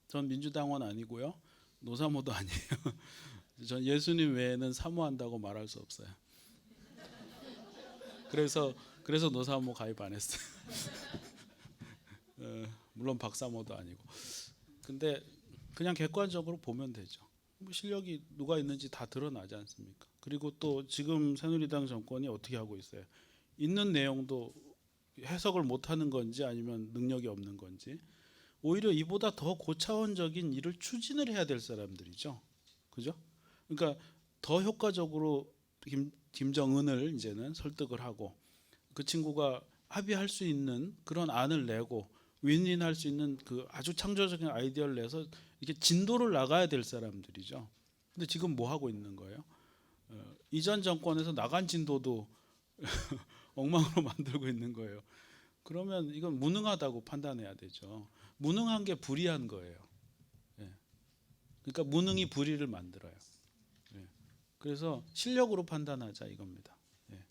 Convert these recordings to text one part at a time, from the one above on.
전 민주당원 아니고요. 노사모도 아니에요. 전 예수님 외에는 사모한다고 말할 수 없어요. 그래서 노사모 가입 안 했어요. 물론 박사모도 아니고. 근데 그냥 객관적으로 보면 되죠. 뭐 실력이 누가 있는지 다 드러나지 않습니까? 그리고 또 지금 새누리당 정권이 어떻게 하고 있어요? 있는 내용도 해석을 못하는 건지 아니면 능력이 없는 건지, 오히려 이보다 더 고차원적인 일을 추진을 해야 될 사람들이죠. 그죠? 그러니까 더 효과적으로 김정은을 이제는 설득을 하고 그 친구가 합의할 수 있는 그런 안을 내고 윈윈할 수 있는 그 아주 창조적인 아이디어를 내서 이렇게 진도를 나가야 될 사람들이죠. 근데 지금 뭐 하고 있는 거예요? 이전 정권에서 나간 진도도 엉망으로 만들고 있는 거예요. 그러면 이건 무능하다고 판단해야 되죠. 무능한 게 불의한 거예요. 예. 그러니까 무능이 불의를 만들어요. 예. 그래서 실력으로 판단하자 이겁니다. 예.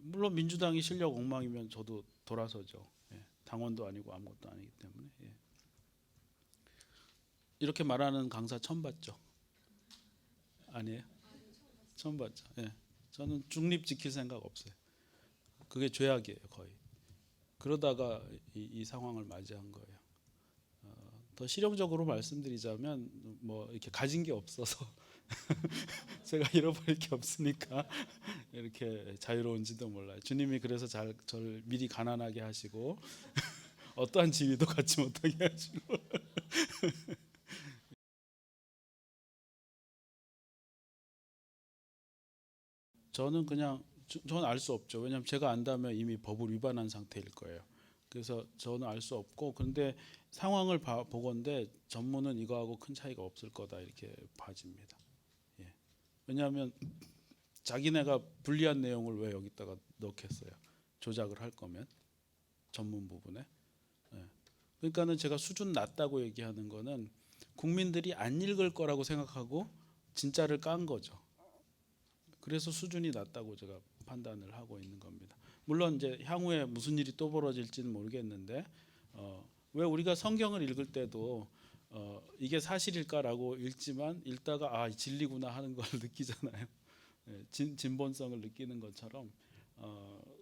물론 민주당이 실력 엉망이면 저도 돌아서죠. 예. 당원도 아니고 아무것도 아니기 때문에. 예. 이렇게 말하는 강사 처음 봤죠? 아니에요? 처음 봤죠. 예. 저는 중립 지킬 생각 없어요. 그게 죄악이에요, 거의. 그러다가 이 상황을 맞이한 거예요. 더 실용적으로 말씀드리자면 뭐 이렇게 가진 게 없어서 제가 잃어버릴 게 없으니까 이렇게 자유로운지도 몰라요. 주님이 그래서 저를 미리 가난하게 하시고 어떠한 지위도 갖지 못하게 하시고. 저는 그냥 저는 알 수 없죠. 왜냐하면 제가 안다면 이미 법을 위반한 상태일 거예요. 그래서 저는 알 수 없고, 그런데 상황을 보건대 전문은 이거하고 큰 차이가 없을 거다 이렇게 봐집니다. 예. 왜냐하면 자기네가 불리한 내용을 왜 여기다가 넣겠어요? 조작을 할 거면 전문 부분에. 예. 그러니까는 제가 수준 낮다고 얘기하는 거는 국민들이 안 읽을 거라고 생각하고 진짜를 깐 거죠. 그래서 수준이 낮다고 제가 판단을 하고 있는 겁니다. 물론 이제 향후에 무슨 일이 또 벌어질지는 모르겠는데 왜 우리가 성경을 읽을 때도 이게 사실일까라고 읽지만 읽다가 아 진리구나 하는 걸 느끼잖아요. 예, 진본성을 느끼는 것처럼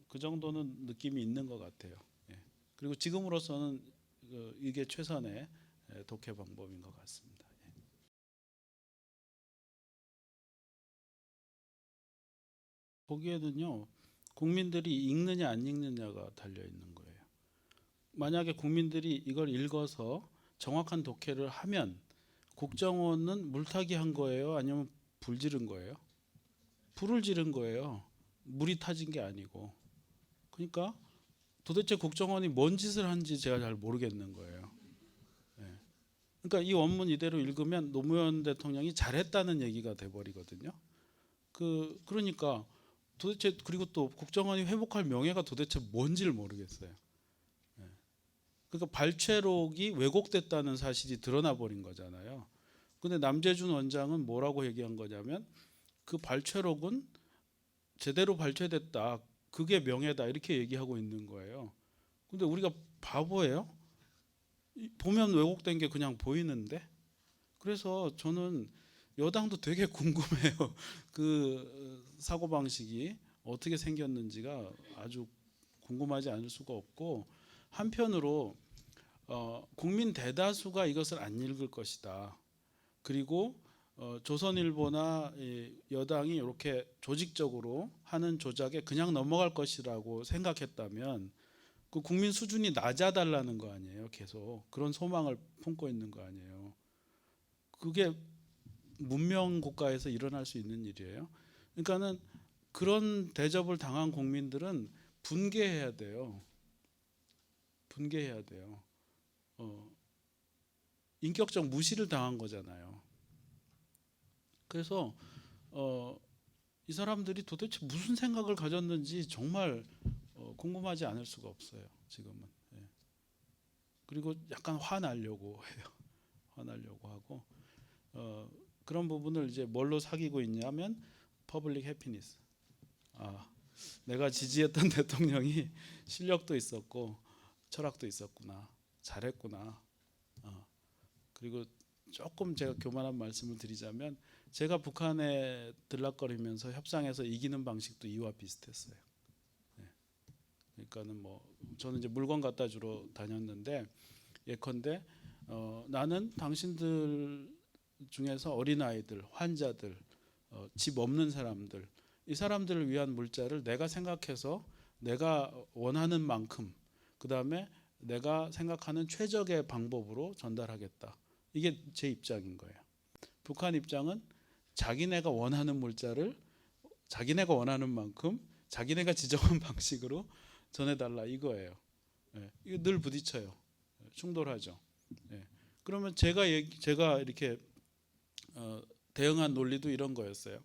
그 정도는 느낌이 있는 것 같아요. 예. 그리고 지금으로서는 이게 최선의 독해 방법인 것 같습니다. 거기에는요, 국민들이 읽느냐 안 읽느냐가 달려 있는 거예요. 만약에 국민들이 이걸 읽어서 정확한 독해를 하면 국정원은 물타기 한 거예요? 아니면 불 지른 거예요? 불을 지른 거예요. 물이 타진 게 아니고. 그러니까 도대체 국정원이 뭔 짓을 한지 제가 잘 모르겠는 거예요. 예. 그러니까 이 원문 이대로 읽으면 노무현 대통령이 잘했다는 얘기가 돼버리거든요. 그러니까 도대체 그리고 또 국정원이 회복할 명예가 도대체 뭔지를 모르겠어요. 그러니까 발췌록이 왜곡됐다는 사실이 드러나 버린 거잖아요. 근데 남재준 원장은 뭐라고 얘기한 거냐면 그 발췌록은 제대로 발췌됐다. 그게 명예다. 이렇게 얘기하고 있는 거예요. 근데 우리가 바보예요? 보면 왜곡된 게 그냥 보이는데. 그래서 저는 여당도 되게 궁금해요. 그 사고방식이 어떻게 생겼는지가 아주 궁금하지 않을 수가 없고, 한편으로 국민 대다수가 이것을 안 읽을 것이다. 그리고 조선일보나 여당이 이렇게 조직적으로 하는 조작에 그냥 넘어갈 것이라고 생각했다면 그 국민 수준이 낮아달라는 거 아니에요. 계속 그런 소망을 품고 있는 거 아니에요. 그게 문명 국가에서 일어날 수 있는 일이에요. 그러니까는 그런 대접을 당한 국민들은 분개해야 돼요. 분개해야 돼요. 인격적 무시를 당한 거잖아요. 그래서 이 사람들이 도대체 무슨 생각을 가졌는지 정말 궁금하지 않을 수가 없어요. 지금은. 예. 그리고 약간 화나려고 해요. 화나려고 하고 그런 부분을 이제 뭘로 사귀고 있냐면 퍼블릭 해피니스. 아, 내가 지지했던 대통령이 실력도 있었고 철학도 있었구나. 잘했구나. 그리고 조금 제가 교만한 말씀을 드리자면 제가 북한에 들락거리면서 협상에서 이기는 방식도 이와 비슷했어요. 예. 그러니까는 뭐 저는 이제 물건 갖다 주러 다녔는데 예컨대 나는 당신들 중에서 어린아이들, 환자들, 집 없는 사람들 이 사람들을 위한 물자를 내가 생각해서 내가 원하는 만큼 그 다음에 내가 생각하는 최적의 방법으로 전달하겠다. 이게 제 입장인 거예요. 북한 입장은 자기네가 원하는 물자를 자기네가 원하는 만큼 자기네가 지정한 방식으로 전해달라 이거예요. 예, 이거 늘 부딪혀요. 충돌하죠. 예. 그러면 제가 이렇게 대응한 논리도 이런 거였어요.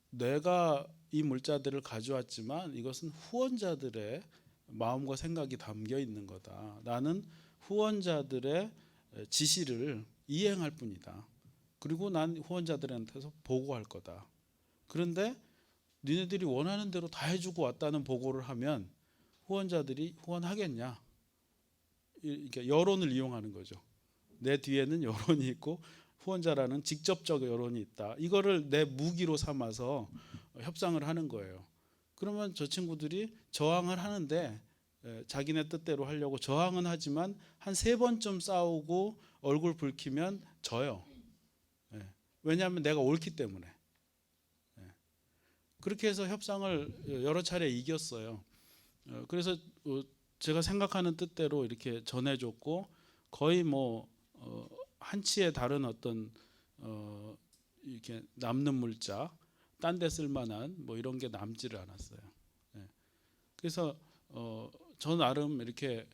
내가 이 물자들을 가져왔지만 이것은 후원자들의 마음과 생각이 담겨 있는 거다. 나는 후원자들의 지시를 이행할 뿐이다. 그리고 난 후원자들한테서 보고할 거다. 그런데 니네들이 원하는 대로 다 해주고 왔다는 보고를 하면 후원자들이 후원하겠냐? 이렇게 여론을 이용하는 거죠. 내 뒤에는 여론이 있고 후원자라는 직접적 여론이 있다. 이거를 내 무기로 삼아서 협상을 하는 거예요. 그러면 저 친구들이 저항을 하는데 자기네 뜻대로 하려고 저항은 하지만 한 3번쯤 싸우고 얼굴 붉히면 져요. 왜냐하면 내가 옳기 때문에. 그렇게 해서 협상을 여러 차례 이겼어요. 그래서 제가 생각하는 뜻대로 이렇게 전해줬고 거의 뭐 한치의 다른 어떤 이렇게 남는 물자, 딴 데 쓸만한 뭐 이런 게 남지를 않았어요. 그래서 저 나름 이렇게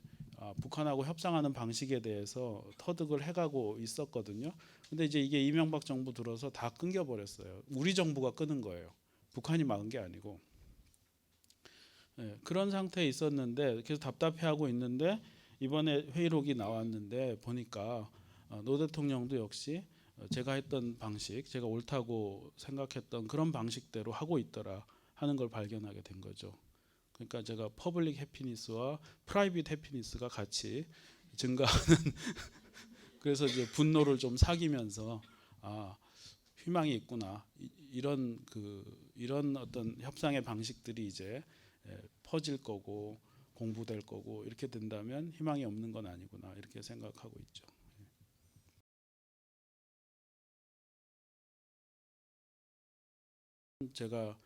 북한하고 협상하는 방식에 대해서 터득을 해가고 있었거든요. 근데 이제 이게 이명박 정부 들어서 다 끊겨버렸어요. 우리 정부가 끊은 거예요. 북한이 막은 게 아니고. 그런 상태에 있었는데 그래서 답답해하고 있는데 이번에 회의록이 나왔는데 보니까 노 대통령도 역시 제가 했던 방식, 제가 옳다고 생각했던 그런 방식대로 하고 있더라 하는 걸 발견하게 된 거죠. 그러니까 제가 퍼블릭 해피니스와 프라이빗 해피니스가 같이 증가하는 그래서 이제 분노를 좀 사귀면서 희망이 있구나 이런 어떤 협상의 방식들이 이제 퍼질 거고 공부될 거고 이렇게 된다면 희망이 없는 건 아니구나 이렇게 생각하고 있죠. 제가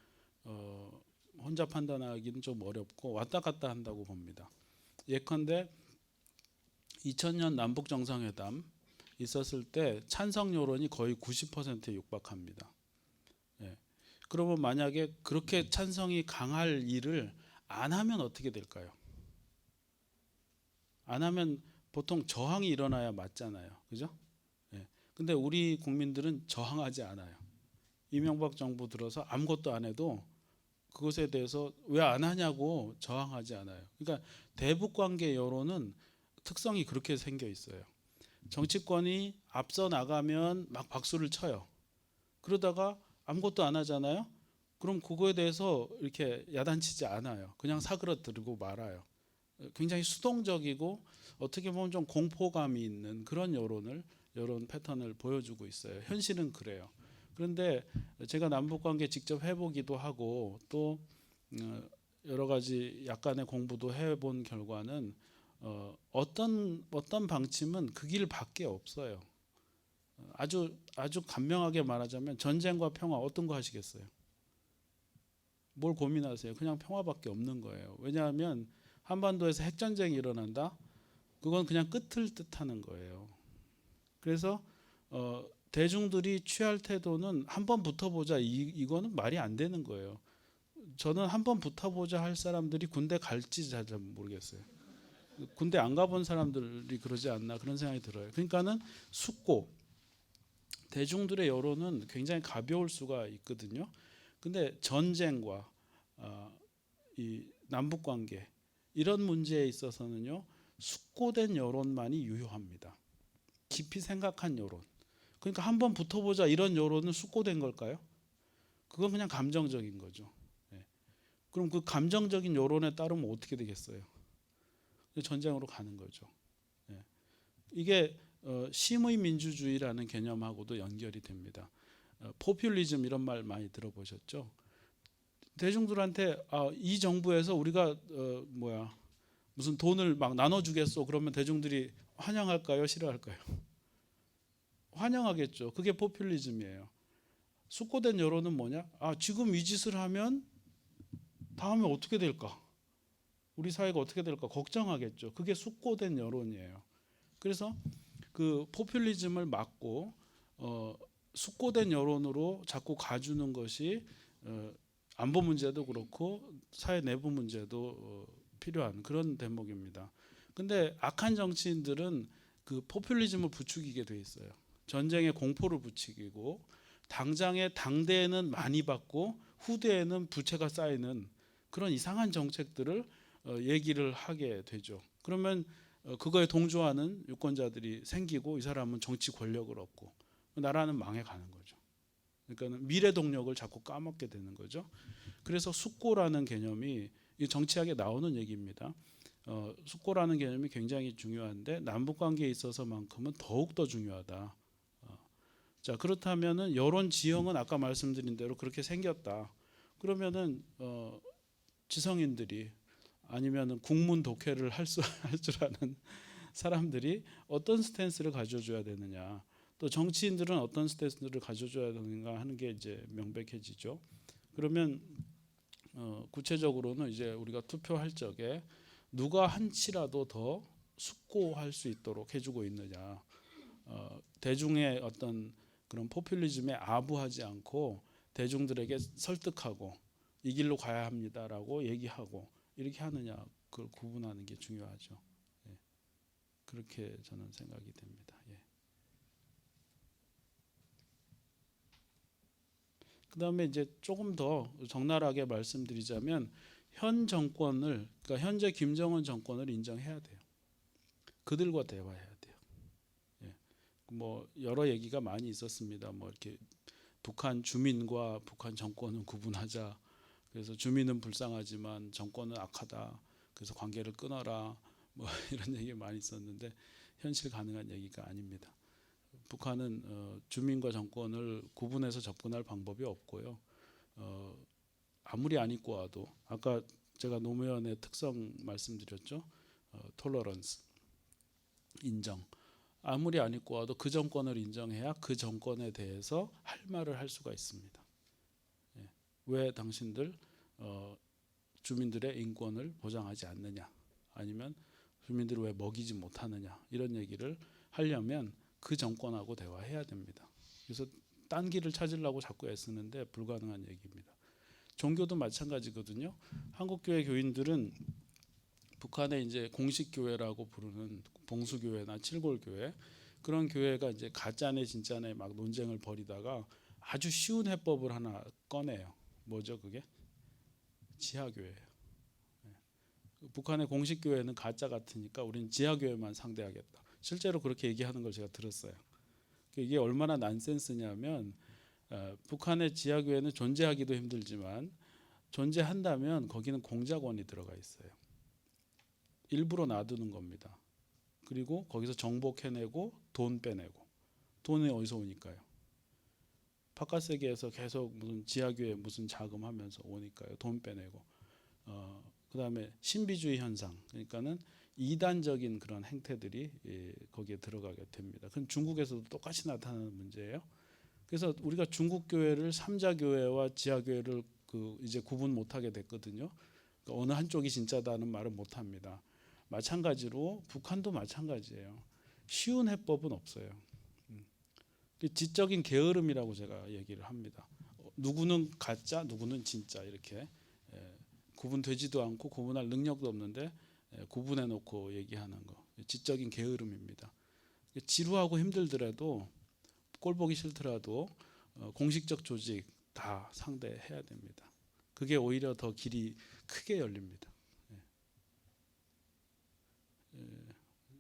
혼자 판단하기는 좀 어렵고 왔다 갔다 한다고 봅니다. 예컨대 2000년 남북 정상회담 있었을 때 찬성 여론이 거의 90%에 육박합니다. 그러면 만약에 그렇게 찬성이 강할 일을 안 하면 어떻게 될까요? 안 하면 보통 저항이 일어나야 맞잖아요. 그죠? 근데 우리 국민들은 저항하지 않아요. 이명박 정부 들어서 아무것도 안 해도 그것에 대해서 왜 안 하냐고 저항하지 않아요. 그러니까 대북 관계 여론은 특성이 그렇게 생겨 있어요. 정치권이 앞서 나가면 막 박수를 쳐요. 그러다가 아무것도 안 하잖아요. 그럼 그거에 대해서 이렇게 야단치지 않아요. 그냥 사그러들고 말아요. 굉장히 수동적이고 어떻게 보면 좀 공포감이 있는 그런 여론 패턴을 보여주고 있어요. 현실은 그래요. 그런데 제가 남북관계 직접 해보기도 하고 또 여러 가지 약간의 공부도 해본 결과는 어떤 방침은 그 길밖에 없어요. 아주 간명하게 말하자면 전쟁과 평화 어떤 거 하시겠어요? 뭘 고민하세요? 그냥 평화밖에 없는 거예요. 왜냐하면 한반도에서 핵전쟁이 일어난다? 그건 그냥 끝을 뜻하는 거예요. 그래서 대중들이 취할 태도는 한번 붙어보자 이거는 말이 안 되는 거예요. 저는 한번 붙어보자 할 사람들이 군대 갈지 잘 모르겠어요. 군대 안 가본 사람들이 그러지 않나 그런 생각이 들어요. 그러니까는 숙고 대중들의 여론은 굉장히 가벼울 수가 있거든요. 근데 전쟁과 이 남북 관계 이런 문제에 있어서는요 숙고된 여론만이 유효합니다. 깊이 생각한 여론. 그러니까 한번 붙어보자 이런 여론은 숙고된 걸까요? 그건 그냥 감정적인 거죠. 그럼 그 감정적인 여론에 따르면 어떻게 되겠어요? 전쟁으로 가는 거죠. 이게 심의 민주주의라는 개념하고도 연결이 됩니다. 포퓰리즘 이런 말 많이 들어보셨죠? 대중들한테 이 정부에서 우리가 무슨 돈을 막 나눠주겠어 그러면 대중들이 환영할까요? 싫어할까요? 환영하겠죠. 그게 포퓰리즘이에요. 숙고된 여론은 뭐냐? 지금 이 짓을 하면 다음에 어떻게 될까? 우리 사회가 어떻게 될까? 걱정하겠죠. 그게 숙고된 여론이에요. 그래서 그 포퓰리즘을 막고 숙고된 여론으로 자꾸 가주는 것이 안보 문제도 그렇고 사회 내부 문제도 필요한 그런 대목입니다. 근데 악한 정치인들은 그 포퓰리즘을 부추기게 돼 있어요. 전쟁에 공포를 부추기고 당장에 당대에는 많이 받고 후대에는 부채가 쌓이는 그런 이상한 정책들을 얘기를 하게 되죠. 그러면 그거에 동조하는 유권자들이 생기고 이 사람은 정치 권력을 얻고 나라는 망해가는 거죠. 그러니까 미래 동력을 자꾸 까먹게 되는 거죠. 그래서 숙고라는 개념이 정치학에 나오는 얘기입니다. 숙고라는 개념이 굉장히 중요한데 남북 관계에 있어서만큼은 더욱 더 중요하다. 자, 그렇다면은 여론 지형은 아까 말씀드린 대로 그렇게 생겼다. 그러면은 지성인들이 아니면은 국문 독해를 할 줄 아는 사람들이 어떤 스탠스를 가져줘야 되느냐, 또 정치인들은 어떤 스탠스를 가져줘야 되는가 하는 게 이제 명백해지죠. 그러면 구체적으로는 이제 우리가 투표할 적에 누가 한치라도 더 숙고할 수 있도록 해주고 있느냐, 대중의 어떤 그런 포퓰리즘에 아부하지 않고 대중들에게 설득하고 이 길로 가야 합니다라고 얘기하고 이렇게 하느냐, 그걸 구분하는 게 중요하죠. 예. 그렇게 저는 생각이 됩니다. 예. 그다음에 이제 조금 더 적나라하게 말씀드리자면 현 정권을, 그러니까 현재 김정은 정권을 인정해야 돼요. 그들과 대화해야 돼요. 예. 뭐 여러 얘기가 많이 있었습니다. 뭐 이렇게 북한 주민과 북한 정권은 구분하자. 그래서 주민은 불쌍하지만 정권은 악하다. 그래서 관계를 끊어라. 뭐 이런 얘기 많이 있었는데 현실 가능한 얘기가 아닙니다. 북한은 주민과 정권을 구분해서 접근할 방법이 없고요. 아무리 안 입고 와도 아까 제가 노무현의 특성 말씀드렸죠. 톨러런스, 인정. 아무리 안 입고 와도 그 정권을 인정해야 그 정권에 대해서 할 말을 할 수가 있습니다. 예. 왜 당신들 주민들의 인권을 보장하지 않느냐, 아니면 주민들을 왜 먹이지 못하느냐, 이런 얘기를 하려면 그 정권하고 대화해야 됩니다. 그래서 딴 길을 찾으려고 자꾸 애쓰는데 불가능한 얘기입니다. 종교도 마찬가지거든요. 한국교회 교인들은 북한의 이제 공식 교회라고 부르는 봉수교회나 칠골교회, 그런 교회가 이제 가짜네 진짜네 막 논쟁을 벌이다가 아주 쉬운 해법을 하나 꺼내요. 뭐죠 그게? 지하교회예요. 북한의 공식 교회는 가짜 같으니까 우리는 지하교회만 상대하겠다. 실제로 그렇게 얘기하는 걸 제가 들었어요. 이게 얼마나 난센스냐면 북한의 지하교회는 존재하기도 힘들지만 존재한다면 거기는 공작원이 들어가 있어요. 일부러 놔두는 겁니다. 그리고 거기서 정복해내고 돈 빼내고. 돈이 어디서 오니까요? 바깥 세계에서 계속 무슨 지하교회 무슨 자금하면서 오니까요. 돈 빼내고. 그다음에 신비주의 현상, 그러니까는 이단적인 그런 행태들이 거기에 들어가게 됩니다. 그건 중국에서도 똑같이 나타나는 문제예요. 그래서 우리가 중국 교회를 삼자 교회와 지하 교회를 이제 구분 못하게 됐거든요. 그러니까 어느 한쪽이 진짜다는 말은 못합니다. 마찬가지로 북한도 마찬가지예요. 쉬운 해법은 없어요. 지적인 게으름이라고 제가 얘기를 합니다. 누구는 가짜, 누구는 진짜 이렇게 구분되지도 않고 구분할 능력도 없는데 구분해 놓고 얘기하는 거, 지적인 게으름입니다. 지루하고 힘들더라도 꼴보기 싫더라도 공식적 조직 다 상대해야 됩니다. 그게 오히려 더 길이 크게 열립니다.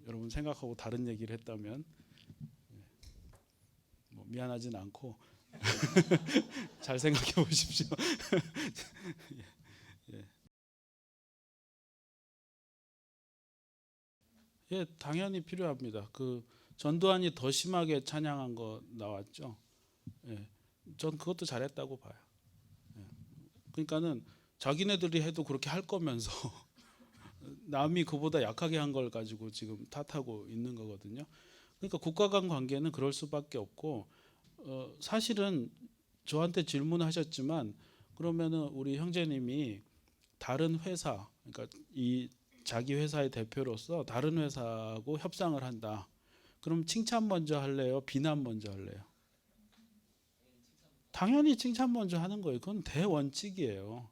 여러분 생각하고 다른 얘기를 했다면 뭐 미안하진 않고 잘 생각해 보십시오. 예. 예, 당연히 필요합니다. 전두환이 더 심하게 찬양한 거 나왔죠. 예. 전 그것도 잘했다고 봐요. 예. 그러니까는 자기네들이 해도 그렇게 할 거면서 남이 그보다 약하게 한 걸 가지고 지금 탓하고 있는 거거든요. 그러니까 국가 간 관계는 그럴 수밖에 없고 사실은 저한테 질문하셨지만 그러면은 우리 형제님이 다른 회사, 그러니까 이 자기 회사의 대표로서 다른 회사하고 협상을 한다. 그럼 칭찬 먼저 할래요? 비난 먼저 할래요? 당연히 칭찬 먼저 하는 거예요. 그건 대원칙이에요.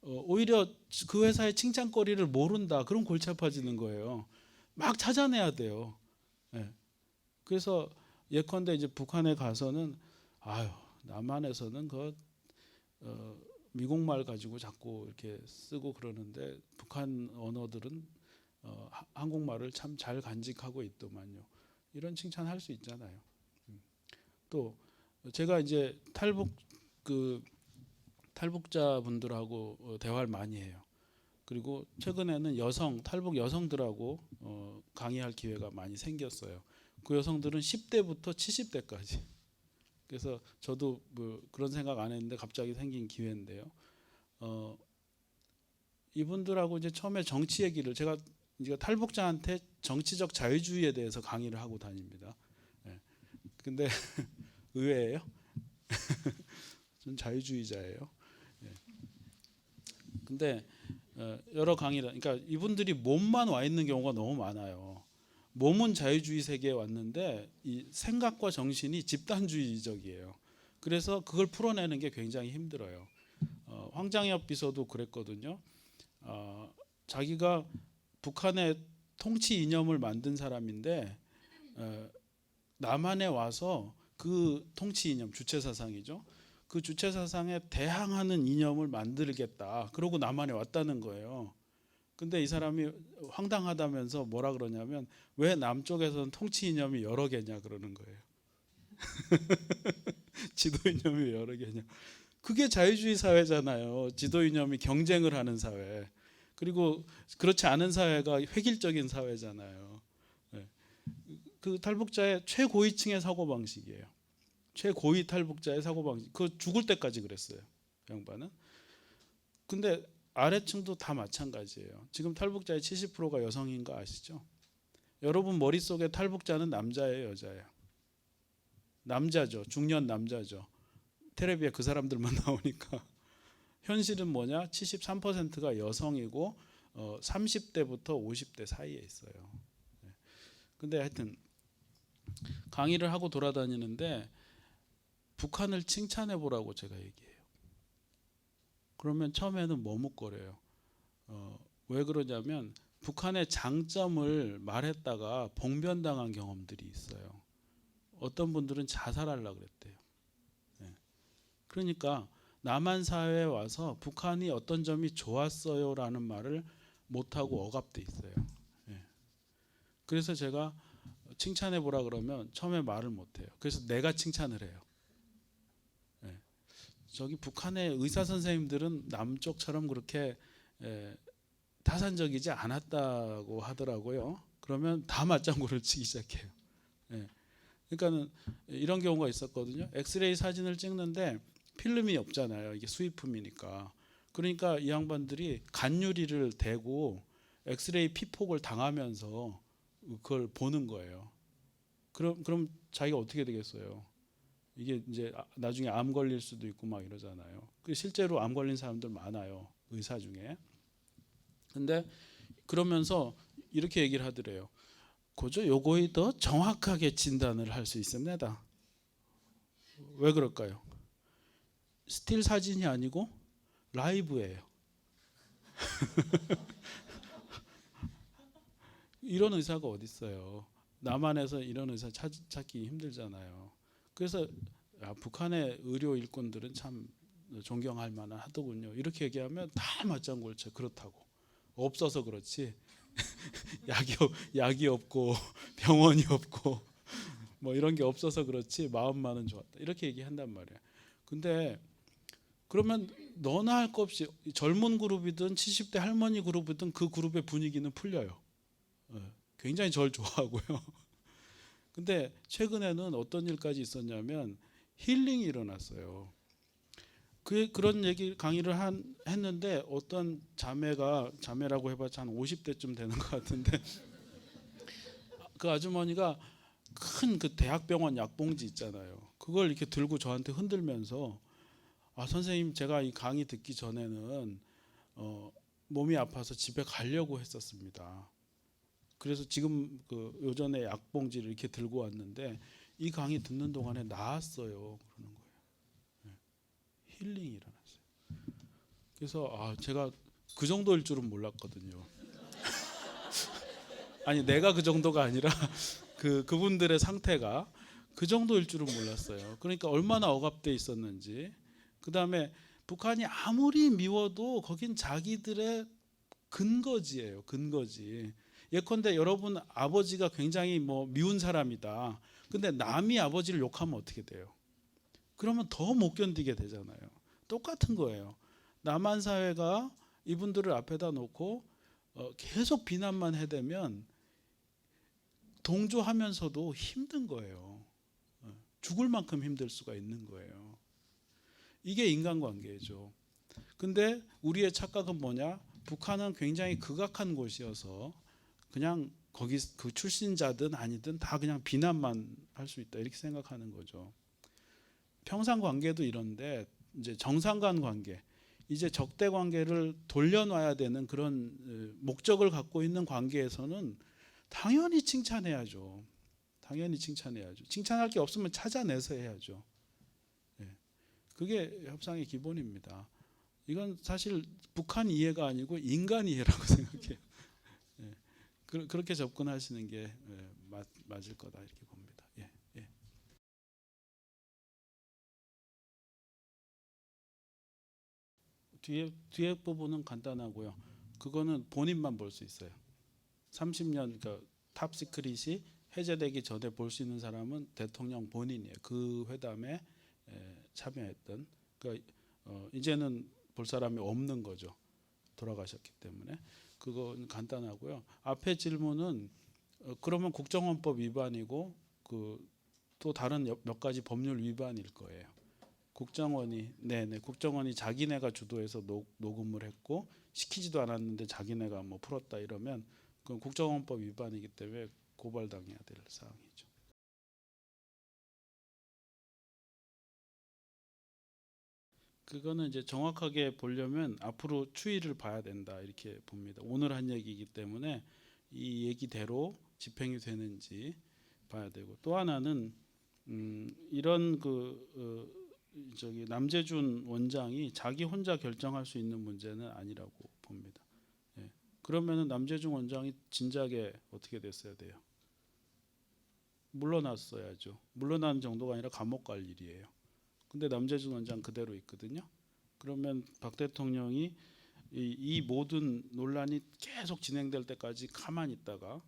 오히려 그 회사의 칭찬거리를 모른다. 그럼 골치 아파지는 거예요. 막 찾아내야 돼요. 예. 그래서 예컨대 이제 북한에 가서는 아유 남한에서는 미국말 가지고 자꾸 이렇게 쓰고 그러는데 북한 언어들은 한국말을 참 잘 간직하고 있더만요. 이런 칭찬할 수 있잖아요. 또 제가 이제 탈북자 분들하고 대화를 많이 해요. 그리고 최근에는 탈북 여성들하고 강의할 기회가 많이 생겼어요. 그 여성들은 10대부터 70대까지. 그래서 저도 뭐 그런 생각 안 했는데 갑자기 생긴 기회인데요. 이분들하고 이제 처음에 정치 얘기를 제가 탈북자한테 정치적 자유주의에 대해서 강의를 하고 다닙니다. 예. 근데 의외예요. 전 자유주의자예요. 예. 근데 여러 강의를 그러니까 이분들이 몸만 와 있는 경우가 너무 많아요. 몸은 자유주의 세계에 왔는데 이 생각과 정신이 집단주의적이에요. 그래서 그걸 풀어내는 게 굉장히 힘들어요. 황장엽 비서도 그랬거든요. 자기가 북한의 통치 이념을 만든 사람인데 남한에 와서 그 통치 이념, 주체 사상이죠. 그 주체 사상에 대항하는 이념을 만들겠다. 그러고 남한에 왔다는 거예요. 근데 이 사람이 황당하다면서 뭐라 그러냐면 왜 남쪽에서는 통치 이념이 여러 개냐 그러는 거예요. 지도 이념이 여러 개냐. 그게 자유주의 사회잖아요. 지도 이념이 경쟁을 하는 사회. 그리고 그렇지 않은 사회가 획일적인 사회잖아요. 네. 그 탈북자의 최고위층의 사고방식이에요. 최고위 탈북자의 사고방식. 그 죽을 때까지 그랬어요. 양반은. 근데 아래층도 다 마찬가지예요. 지금 탈북자의 70%가 여성인 거 아시죠? 여러분 머릿속에 탈북자는 남자예요, 여자예요? 남자죠. 중년 남자죠. 텔레비에 그 사람들만 나오니까. 현실은 뭐냐? 73%가 여성이고 30대부터 50대 사이에 있어요. 근데 하여튼 강의를 하고 돌아다니는데 북한을 칭찬해 보라고 제가 얘기해요. 그러면 처음에는 머뭇거려요. 왜 그러냐면 북한의 장점을 말했다가 봉변당한 경험들이 있어요. 어떤 분들은 자살하려고 그랬대요. 네. 그러니까 남한 사회에 와서 북한이 어떤 점이 좋았어요라는 말을 못하고 억압돼 있어요. 네. 그래서 제가 칭찬해 보라 그러면 처음에 말을 못해요. 그래서 내가 칭찬을 해요. 네. 저기 북한의 의사 선생님들은 남쪽처럼 그렇게 타산적이지 않았다고 하더라고요. 그러면 다 맞장구를 치기 시작해요. 네. 그러니까는 이런 경우가 있었거든요. 엑스레이 사진을 찍는데 필름이 없잖아요. 이게 수입품이니까. 그러니까 이 양반들이 간유리를 대고 엑스레이 피폭을 당하면서 그걸 보는 거예요. 그럼 자기가 어떻게 되겠어요? 이게 이제 나중에 암 걸릴 수도 있고 막 이러잖아요. 실제로 암 걸린 사람들 많아요. 의사 중에. 근데 그러면서 이렇게 얘기를 하더래요. 그저 요거에 더 정확하게 진단을 할 수 있습니다. 왜 그럴까요? 스틸 사진이 아니고 라이브예요. 이런 의사가 어디 있어요? 남한에서 이런 의사 찾기 힘들잖아요. 그래서 북한의 의료 일꾼들은 참 존경할 만한 하더군요. 이렇게 얘기하면 다 맞장구를 쳐. 그렇다고. 없어서 그렇지. 약이 없고 병원이 없고 뭐 이런 게 없어서 그렇지 마음만은 좋았다. 이렇게 얘기한단 말이야. 근데 그러면 너나 할 거 없이 젊은 그룹이든 70대 할머니 그룹이든 그 그룹의 분위기는 풀려요. 굉장히 절 좋아하고요. 근데 최근에는 어떤 일까지 있었냐면 힐링이 일어났어요. 그런 얘기 강의를 했는데 어떤 자매라고 해봤자 한 50대쯤 되는 것 같은데 그 아주머니가 큰 그 대학병원 약봉지 있잖아요. 그걸 이렇게 들고 저한테 흔들면서 선생님 제가 이 강의 듣기 전에는 몸이 아파서 집에 가려고 했었습니다. 그래서 지금 그 요전에 약봉지를 이렇게 들고 왔는데 이 강의 듣는 동안에 나았어요. 그러는 거예요. 힐링이 일어났어요. 그래서 제가 그 정도일 줄은 몰랐거든요. 아니 내가 그 정도가 아니라 그분들의 상태가 그 정도일 줄은 몰랐어요. 그러니까 얼마나 억압돼 있었는지. 그다음에 북한이 아무리 미워도 거긴 자기들의 근거지예요. 근거지. 예컨대 여러분 아버지가 굉장히 미운 사람이다. 근데 남이 아버지를 욕하면 어떻게 돼요? 그러면 더 못 견디게 되잖아요. 똑같은 거예요. 남한 사회가 이분들을 앞에다 놓고 계속 비난만 해대면 동조하면서도 힘든 거예요. 죽을 만큼 힘들 수가 있는 거예요. 이게 인간관계죠. 근데 우리의 착각은 뭐냐? 북한은 굉장히 극악한 곳이어서 그냥 거기 그 출신자든 아니든 다 그냥 비난만 할 수 있다 이렇게 생각하는 거죠. 평상 관계도 이런데 이제 정상간 관계, 이제 적대 관계를 돌려놔야 되는 그런 목적을 갖고 있는 관계에서는 당연히 칭찬해야죠. 당연히 칭찬해야죠. 칭찬할 게 없으면 찾아내서 해야죠. 그게 협상의 기본입니다. 이건 사실 북한 이해가 아니고 인간 이해라고 생각해요. 그렇게 접근하시는 게 맞을 거다 이렇게 봅니다. 뒤에 부분은 간단하고요. 그거는 본인만 볼 수 있어요. 30년 그러니까 탑 시크릿이 해제되기 전에 볼 수 있는 사람은 대통령 본인이에요. 그 회담에 참여했던. 그러니까 이제는 볼 사람이 없는 거죠. 돌아가셨기 때문에. 그건 간단하고요. 앞에 질문은 그러면 국정원법 위반이고 또 다른 몇 가지 법률 위반일 거예요. 국정원이 자기네가 주도해서 녹음을 했고 시키지도 않았는데 자기네가 풀었다 이러면 그건 국정원법 위반이기 때문에 고발당해야 될 사항이죠. 그거는 이제 정확하게 보려면 앞으로 추이를 봐야 된다 이렇게 봅니다. 오늘 한 얘기이기 때문에 이 얘기대로 집행이 되는지 봐야 되고, 또 하나는 이런 남재준 원장이 자기 혼자 결정할 수 있는 문제는 아니라고 봅니다. 그러면은 남재준 원장이 진작에 어떻게 됐어야 돼요? 물러났어야죠. 물러난 정도가 아니라 감옥 갈 일이에요. 근데 남재준 원장 그대로 있거든요. 그러면 박 대통령이 이 모든 논란이 계속 진행될 때까지 가만히 있다가,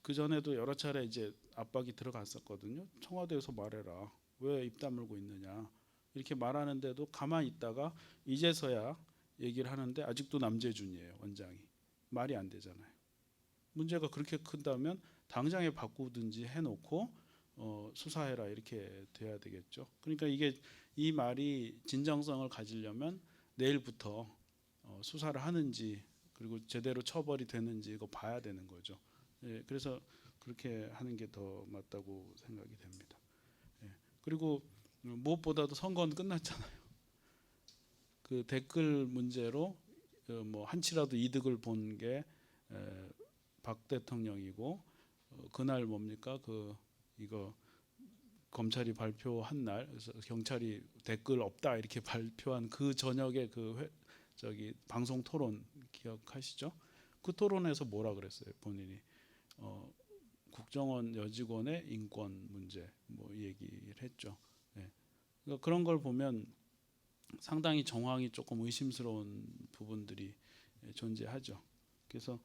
그 전에도 여러 차례 이제 압박이 들어갔었거든요. 청와대에서 말해라. 왜 입 다물고 있느냐. 이렇게 말하는데도 가만히 있다가 이제서야 얘기를 하는데 아직도 남재준이에요. 원장이. 말이 안 되잖아요. 문제가 그렇게 큰다면 당장에 바꾸든지 해놓고 수사해라 이렇게 돼야 되겠죠. 그러니까 이 말이 진정성을 가지려면 내일부터 수사를 하는지 그리고 제대로 처벌이 되는지 이거 봐야 되는 거죠. 그래서 그렇게 하는 게 더 맞다고 생각이 됩니다. 그리고 무엇보다도 선거는 끝났잖아요. 그 댓글 문제로 한치라도 이득을 본 게 박 대통령이고, 그날 뭡니까 이거 검찰이 발표한 날, 그래서 경찰이 댓글 없다 이렇게 발표한 그 저녁에 방송 토론 기억하시죠? 그 토론에서 뭐라 그랬어요? 본인이 국정원 여직원의 인권 문제 얘기를 했죠. 그러니까 그런 걸 보면 상당히 정황이 조금 의심스러운 부분들이 존재하죠. 그래서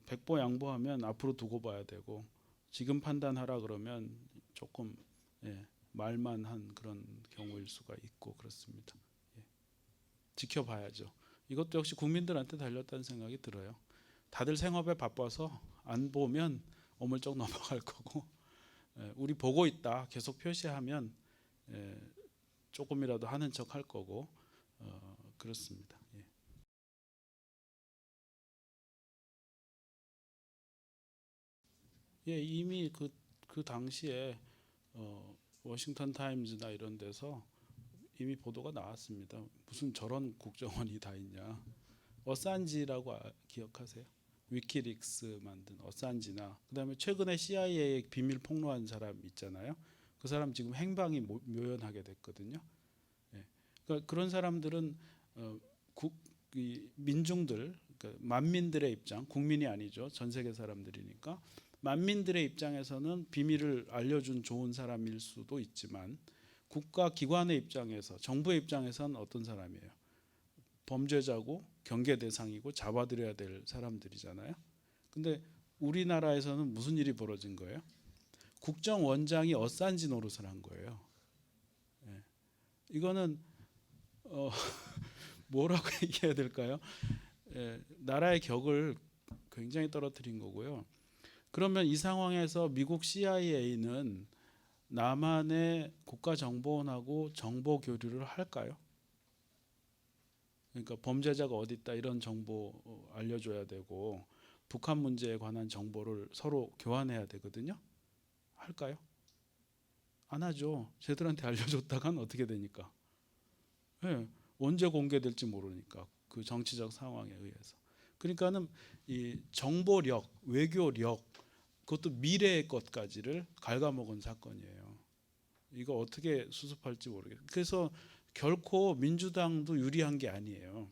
백보양보하면 앞으로 두고 봐야 되고, 지금 판단하라 그러면 조금 말만 한 그런 경우일 수가 있고 그렇습니다. 지켜봐야죠. 이것도 역시 국민들한테 달렸다는 생각이 들어요. 다들 생업에 바빠서 안 보면 어물쩍 넘어갈 거고, 우리 보고 있다 계속 표시하면 조금이라도 하는 척 할 거고 그렇습니다. 이미 그 당시에 워싱턴 타임즈나 이런 데서 이미 보도가 나왔습니다. 무슨 저런 국정원이 다 있냐. 어산지라고 기억하세요? 위키릭스 만든 어산지나 그다음에 최근에 CIA에 비밀 폭로한 사람 있잖아요. 그 사람 지금 행방이 묘연하게 됐거든요. 그러니까 그런 사람들은 이 민중들, 그러니까 만민들의 입장, 국민이 아니죠. 전 세계 사람들이니까 만민들의 입장에서는 비밀을 알려준 좋은 사람일 수도 있지만 국가 기관의 입장에서, 정부의 입장에서는 어떤 사람이에요? 범죄자고 경계 대상이고 잡아들여야 될 사람들이잖아요. 근데 우리나라에서는 무슨 일이 벌어진 거예요? 국정원장이 어산지 노릇을 한 거예요. 이거는 뭐라고 얘기해야 될까요? 나라의 격을 굉장히 떨어뜨린 거고요. 그러면 이 상황에서 미국 CIA는 남한의 국가정보원하고 정보 교류를 할까요? 그러니까 범죄자가 어디 있다 이런 정보 알려줘야 되고 북한 문제에 관한 정보를 서로 교환해야 되거든요. 할까요? 안 하죠. 쟤들한테 알려줬다간 어떻게 되니까? 언제 공개될지 모르니까 그 정치적 상황에 의해서. 그러니까는 이 정보력, 외교력, 그것도 미래의 것까지를 갉아먹은 사건이에요. 이거 어떻게 수습할지 모르겠어요. 그래서 결코 민주당도 유리한 게 아니에요.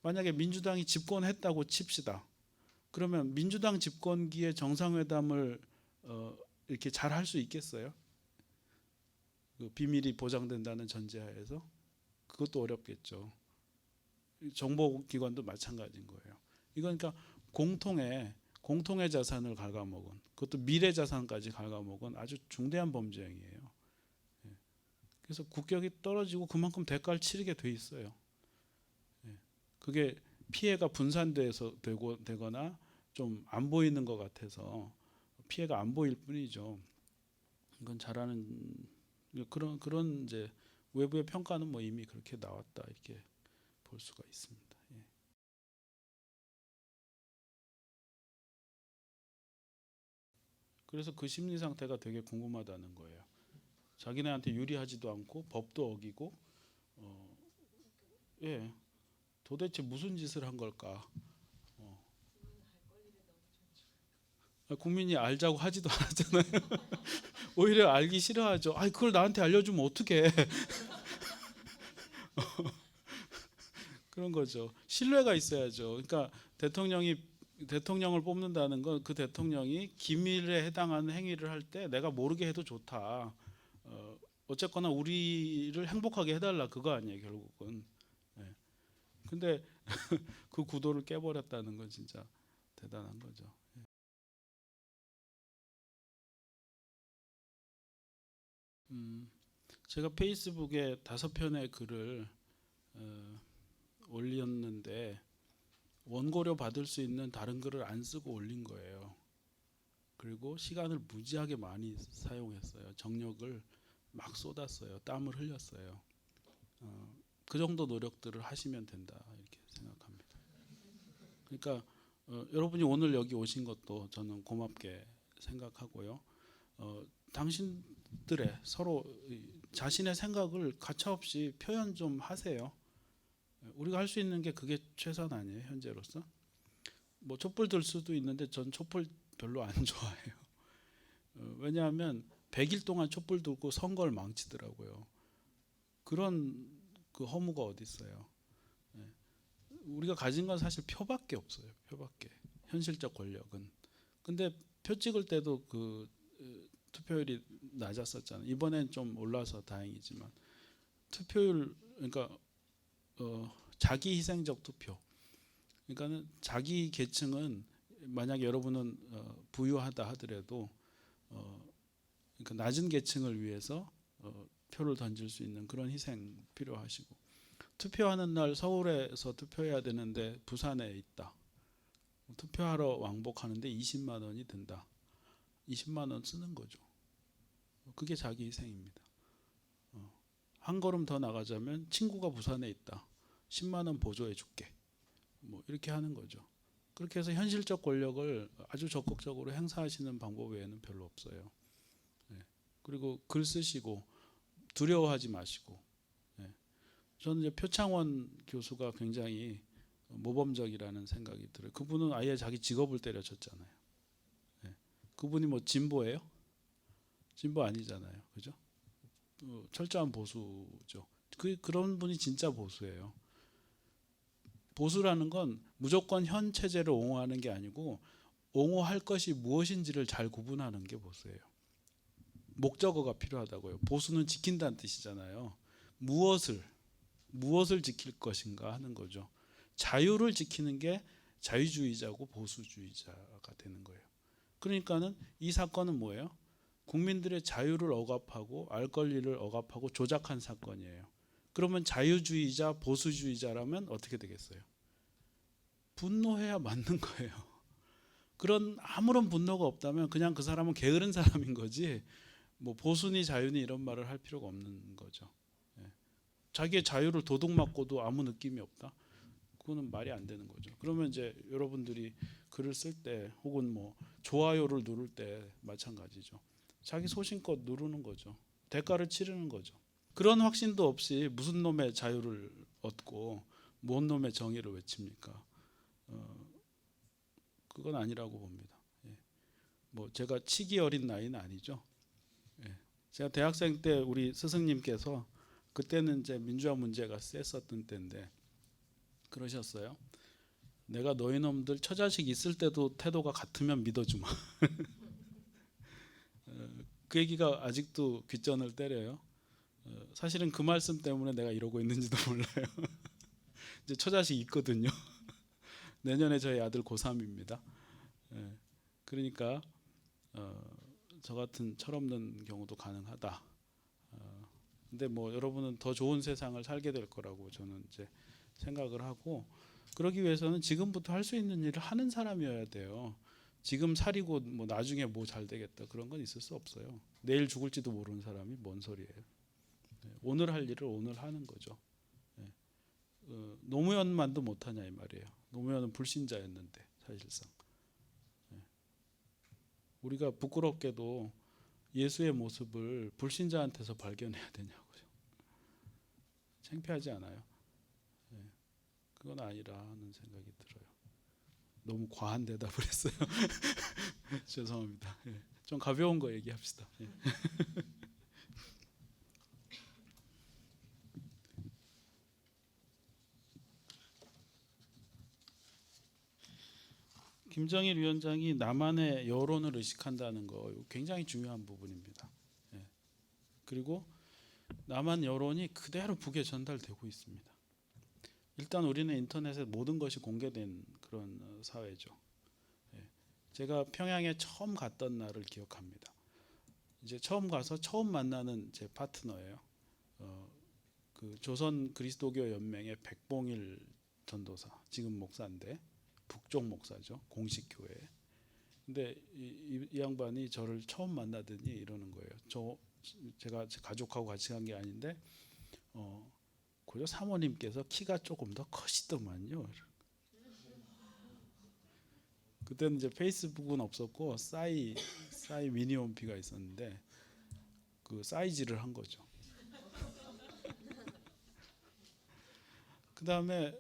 만약에 민주당이 집권했다고 칩시다. 그러면 민주당 집권기에 정상회담을 이렇게 잘 할 수 있겠어요? 그 비밀이 보장된다는 전제하에서 그것도 어렵겠죠. 정보기관도 마찬가지인 거예요. 이건 그러니까 공통의 자산을 갉아먹은, 그것도 미래 자산까지 갉아먹은 아주 중대한 범죄 행위예요. 그래서 국격이 떨어지고 그만큼 대가를 치르게 돼 있어요. 그게 피해가 분산돼서 되거나 좀 안 보이는 것 같아서 피해가 안 보일 뿐이죠. 이건 잘하는 그런 이제 외부의 평가는 뭐 이미 그렇게 나왔다 이렇게 볼 수가 있습니다. 그래서 그 심리 상태가 되게 궁금하다는 거예요. 자기네한테 유리하지도 않고 법도 어기고 예, 도대체 무슨 짓을 한 걸까? 국민이 알자고 하지도 않았잖아요. 오히려 알기 싫어하죠. 아, 그걸 나한테 알려주면 어떡해? 그런 거죠. 신뢰가 있어야죠. 그러니까 대통령을 뽑는다는 건 그 대통령이 기밀에 해당하는 행위를 할 때 내가 모르게 해도 좋다. 어쨌거나 우리를 행복하게 해달라 그거 아니에요 결국은. 근데 그 구도를 깨버렸다는 건 진짜 대단한 거죠. 제가 페이스북에 5편의 글을 올렸는데 원고료 받을 수 있는 다른 글을 안 쓰고 올린 거예요. 그리고 시간을 무지하게 많이 사용했어요. 정력을 막 쏟았어요. 땀을 흘렸어요. 그 정도 노력들을 하시면 된다 이렇게 생각합니다. 그러니까 여러분이 오늘 여기 오신 것도 저는 고맙게 생각하고요. 당신들의 서로 자신의 생각을 가차없이 표현 좀 하세요. 우리가 할 수 있는 게 그게 최선 아니에요 현재로서. 뭐 촛불 들 수도 있는데 전 촛불 별로 안 좋아해요. 왜냐하면 100일 동안 촛불 들고 선거를 망치더라고요. 그런 그 허무가 어디 있어요. 우리가 가진 건 사실 표밖에 없어요. 표밖에. 현실적 권력은. 근데 표 찍을 때도 그 투표율이 낮았었잖아요. 이번엔 좀 올라서 다행이지만 투표율 그러니까 자기 희생적 투표. 그러니까는 자기 계층은 만약 여러분은 부유하다 하더라도 그러니까 낮은 계층을 위해서 표를 던질 수 있는 그런 희생 필요하시고 투표하는 날 서울에서 투표해야 되는데 부산에 있다. 투표하러 왕복하는데 20만 원이 든다. 20만 원 쓰는 거죠. 그게 자기 희생입니다. 한 걸음 더 나가자면 친구가 부산에 있다. 10만 원 보조해 줄게. 뭐 이렇게 하는 거죠. 그렇게 해서 현실적 권력을 아주 적극적으로 행사하시는 방법 외에는 별로 없어요. 예. 그리고 글 쓰시고 두려워하지 마시고. 예. 저는 이제 표창원 교수가 굉장히 모범적이라는 생각이 들어요. 그분은 아예 자기 직업을 때려쳤잖아요. 예. 그분이 뭐 진보예요? 진보 아니잖아요. 그죠? 철저한 보수죠. 그런 분이 진짜 보수예요. 보수라는 건 무조건 현 체제를 옹호하는 게 아니고 옹호할 것이 무엇인지를 잘 구분하는 게 보수예요. 목적어가 필요하다고요. 보수는 지킨다는 뜻이잖아요. 무엇을 지킬 것인가 하는 거죠. 자유를 지키는 게 자유주의자고 보수주의자가 되는 거예요. 그러니까는 이 사건은 뭐예요? 국민들의 자유를 억압하고 알 권리를 억압하고 조작한 사건이에요. 그러면 자유주의자, 보수주의자라면 어떻게 되겠어요? 분노해야 맞는 거예요. 그런 아무런 분노가 없다면 그냥 그 사람은 게으른 사람인 거지 뭐 보수니 자유니 이런 말을 할 필요가 없는 거죠. 예. 자기의 자유를 도둑맞고도 아무 느낌이 없다. 그거는 말이 안 되는 거죠. 그러면 이제 여러분들이 글을 쓸 때 혹은 뭐 좋아요를 누를 때 마찬가지죠. 자기 소신껏 누르는 거죠. 대가를 치르는 거죠. 그런 확신도 없이 무슨 놈의 자유를 얻고 뭔 놈의 정의를 외칩니까? 그건 아니라고 봅니다. 예. 뭐 제가 치기 어린 나이는 아니죠. 예. 제가 대학생 때 우리 스승님께서 그때는 이제 민주화 문제가 셌었던 때인데 그러셨어요. 내가 너희 놈들 처자식 있을 때도 태도가 같으면 믿어주마. 그 얘기가 아직도 귓전을 때려요. 사실은 그 말씀 때문에 내가 이러고 있는지도 몰라요. 이제 처자식 있거든요. 내년에 저희 아들 고3입니다. 예. 그러니까 저 같은 철없는 경우도 가능하다. 근데 뭐 여러분은 더 좋은 세상을 살게 될 거라고 저는 이제 생각을 하고 그러기 위해서는 지금부터 할 수 있는 일을 하는 사람이어야 돼요. 지금 살이고 뭐 나중에 뭐 잘 되겠다 그런 건 있을 수 없어요. 내일 죽을지도 모르는 사람이 뭔 소리예요. 오늘 할 일을 오늘 하는 거죠. 노무현만도 못하냐 이 말이에요. 노무현은 불신자였는데 사실상 우리가 부끄럽게도 예수의 모습을 불신자한테서 발견해야 되냐고요. 창피하지 않아요? 그건 아니라 하는 생각이 들어요. 너무 과한 대답을 했어요. 죄송합니다. 좀 가벼운 거 얘기합시다. 김정일 위원장이 남한의 여론을 의식한다는 거 굉장히 중요한 부분입니다. 그리고 남한 여론이 그대로 북에 전달되고 있습니다. 일단 우리는 인터넷에 모든 것이 공개된 그런 사회죠. 제가 평양에 처음 갔던 날을 기억합니다. 이제 처음 가서 처음 만나는 제 파트너예요. 그 조선 그리스도교 연맹의 백봉일 전도사, 지금 목사인데 북쪽 목사죠. 공식 교회. 근데 이 양반이 저를 처음 만나더니 이러는 거예요. 제가 가족하고 같이 간 게 아닌데 고려 사모님께서 키가 조금 더 커시더만요. 그때는 이제 페이스북은 없었고 싸이 미니홈피가 있었는데 그 사이즈를 한 거죠. 그 다음에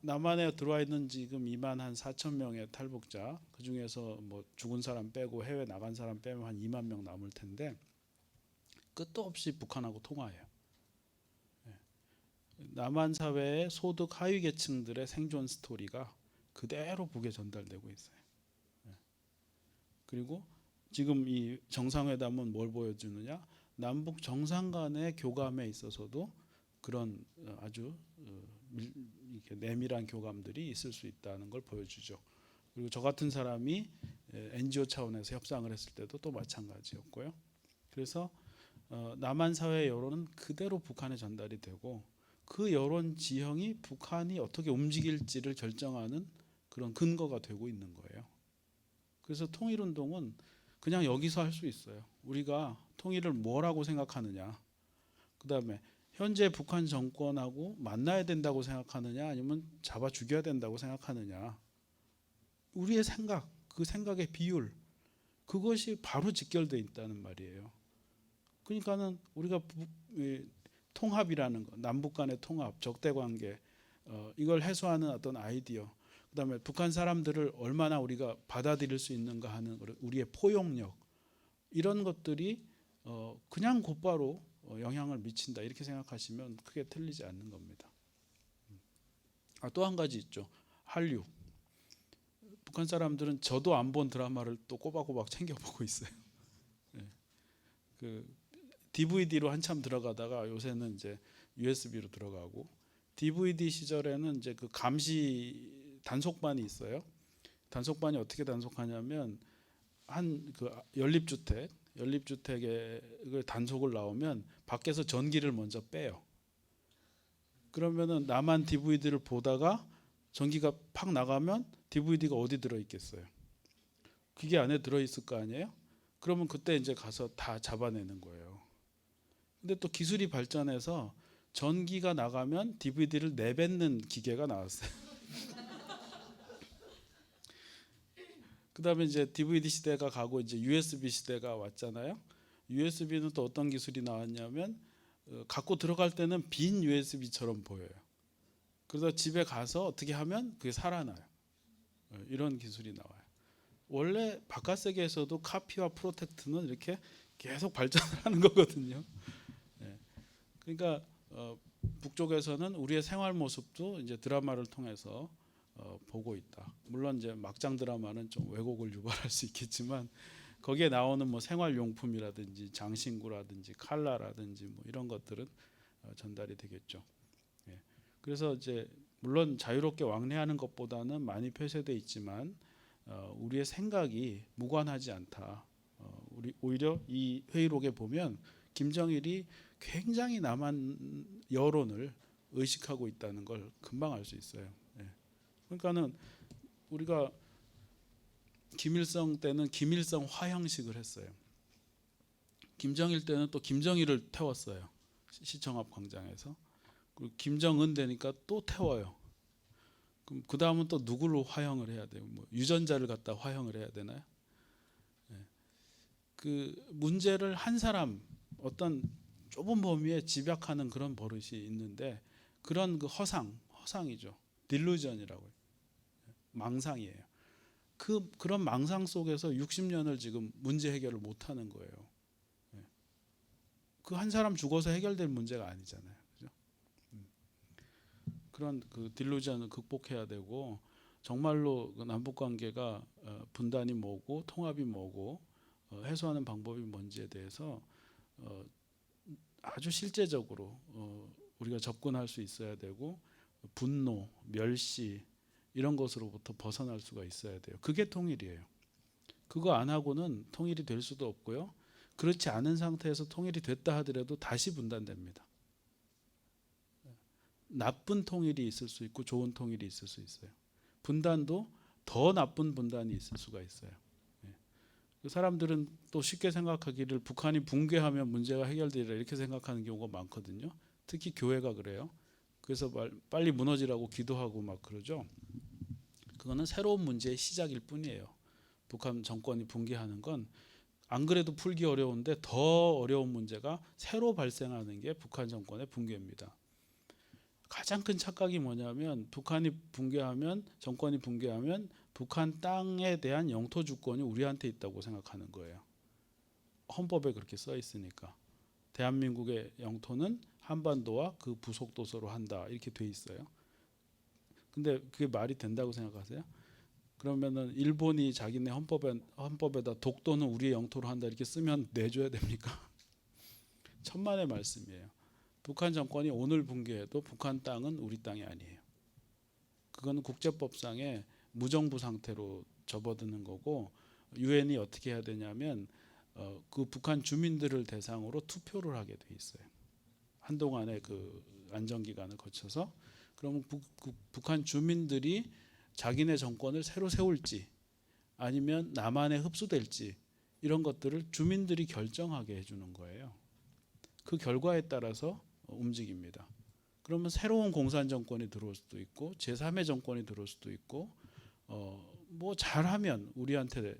남한에 들어와 있는 지금 2만 한 4천 명의 탈북자, 그 중에서 뭐 죽은 사람 빼고 해외 나간 사람 빼면 한 2만 명 남을 텐데 끝도 없이 북한하고 통화해요. 남한 사회의 소득 하위 계층들의 생존 스토리가 그대로 북에 전달되고 있어요. 그리고 지금 이 정상회담은 뭘 보여주느냐? 남북 정상 간의 교감에 있어서도 그런 아주 이렇게 내밀한 교감들이 있을 수 있다는 걸 보여주죠. 그리고 저 같은 사람이 NGO 차원에서 협상을 했을 때도 또 마찬가지였고요. 그래서 남한 사회의 여론은 그대로 북한에 전달이 되고 그 여론 지형이 북한이 어떻게 움직일지를 결정하는 그런 근거가 되고 있는 거예요. 그래서 통일운동은 그냥 여기서 할 수 있어요. 우리가 통일을 뭐라고 생각하느냐. 그다음에 현재 북한 정권하고 만나야 된다고 생각하느냐 아니면 잡아 죽여야 된다고 생각하느냐. 우리의 생각, 그 생각의 비율 그것이 바로 직결돼 있다는 말이에요. 그러니까는 우리가 통합이라는 거, 남북 간의 통합, 적대 관계 이걸 해소하는 어떤 아이디어, 그다음에 북한 사람들을 얼마나 우리가 받아들일 수 있는가 하는 우리의 포용력 이런 것들이 그냥 곧바로 영향을 미친다 이렇게 생각하시면 크게 틀리지 않는 겁니다. 또 한 가지 있죠. 한류. 북한 사람들은 저도 안 본 드라마를 또 꼬박꼬박 챙겨보고 있어요. 그 DVD로 한참 들어가다가 요새는 이제 USB로 들어가고 DVD 시절에는 이제 그 감시 단속반이 있어요. 단속반이 어떻게 단속하냐면 한 그 연립주택에 단속을 나오면 밖에서 전기를 먼저 빼요. 그러면은 나만 DVD를 보다가 전기가 팍 나가면 DVD가 어디 들어 있겠어요? 기계 안에 들어 있을 거 아니에요? 그러면 그때 이제 가서 다 잡아내는 거예요. 근데 또 기술이 발전해서 전기가 나가면 DVD를 내뱉는 기계가 나왔어요. 그다음에 이제 DVD 시대가 가고 이제 USB 시대가 왔잖아요. USB는 또 어떤 기술이 나왔냐면 갖고 들어갈 때는 빈 USB처럼 보여요. 그래서 집에 가서 어떻게 하면 그게 살아나요. 이런 기술이 나와요. 원래 바깥 세계에서도 카피와 프로텍트는 이렇게 계속 발전을 하는 거거든요. 그러니까 북쪽에서는 우리의 생활 모습도 이제 드라마를 통해서 보고 있다. 물론 이제 막장 드라마는 좀 왜곡을 유발할 수 있겠지만 거기에 나오는 뭐 생활용품이라든지 장신구라든지 칼라라든지 뭐 이런 것들은 전달이 되겠죠. 그래서 이제 물론 자유롭게 왕래하는 것보다는 많이 폐쇄돼 있지만 우리의 생각이 무관하지 않다. 우리 오히려 이 회의록에 보면 김정일이 굉장히 남한 여론을 의식하고 있다는 걸 금방 알 수 있어요. 그러니까는 우리가 김일성 때는 김일성 화형식을 했어요. 김정일 때는 또 김정일을 태웠어요. 시청 앞 광장에서. 그리고 김정은 되니까 또 태워요. 그럼 그 다음은 또 누구를 화형을 해야 돼요? 뭐 유전자를 갖다 화형을 해야 되나요? 그 문제를 한 사람 어떤 좁은 범위에 집약하는 그런 버릇이 있는데 그런 그 허상이죠. 딜루전이라고 해요. 망상이에요. 그런 망상 속에서 60년을 지금 문제 해결을 못 하는 거예요. 그 한 사람 죽어서 해결될 문제가 아니잖아요. 그죠? 그런 그 딜루전을 극복해야 되고 정말로 그 남북 관계가 분단이 뭐고 통합이 뭐고 해소하는 방법이 뭔지에 대해서 아주 실제적으로 우리가 접근할 수 있어야 되고 분노, 멸시 이런 것으로부터 벗어날 수가 있어야 돼요. 그게 통일이에요. 그거 안 하고는 통일이 될 수도 없고요. 그렇지 않은 상태에서 통일이 됐다 하더라도 다시 분단됩니다. 나쁜 통일이 있을 수 있고 좋은 통일이 있을 수 있어요. 분단도 더 나쁜 분단이 있을 수가 있어요. 사람들은 또 쉽게 생각하기를 북한이 붕괴하면 문제가 해결되리라 이렇게 생각하는 경우가 많거든요. 특히 교회가 그래요. 그래서 빨리 무너지라고 기도하고 막 그러죠. 그거는 새로운 문제의 시작일 뿐이에요. 북한 정권이 붕괴하는 건 안 그래도 풀기 어려운데 더 어려운 문제가 새로 발생하는 게 북한 정권의 붕괴입니다. 가장 큰 착각이 뭐냐면 북한이 붕괴하면 정권이 붕괴하면 북한 땅에 대한 영토 주권이 우리한테 있다고 생각하는 거예요. 헌법에 그렇게 써 있으니까 대한민국의 영토는 한반도와 그 부속도서로 한다 이렇게 돼 있어요. 근데 그게 말이 된다고 생각하세요? 그러면은 일본이 자기네 헌법에다 독도는 우리의 영토로 한다 이렇게 쓰면 내줘야 됩니까? 천만의 말씀이에요. 북한 정권이 오늘 붕괴해도 북한 땅은 우리 땅이 아니에요. 그건 국제법상의 무정부 상태로 접어드는 거고 유엔이 어떻게 해야 되냐면 그 북한 주민들을 대상으로 투표를 하게 돼 있어요. 한동안의 그 안정기간을 거쳐서 그러면 북한 주민들이 자기네 정권을 새로 세울지 아니면 남한에 흡수될지 이런 것들을 주민들이 결정하게 해주는 거예요. 그 결과에 따라서 움직입니다. 그러면 새로운 공산 정권이 들어올 수도 있고 제3의 정권이 들어올 수도 있고 뭐 잘하면 우리한테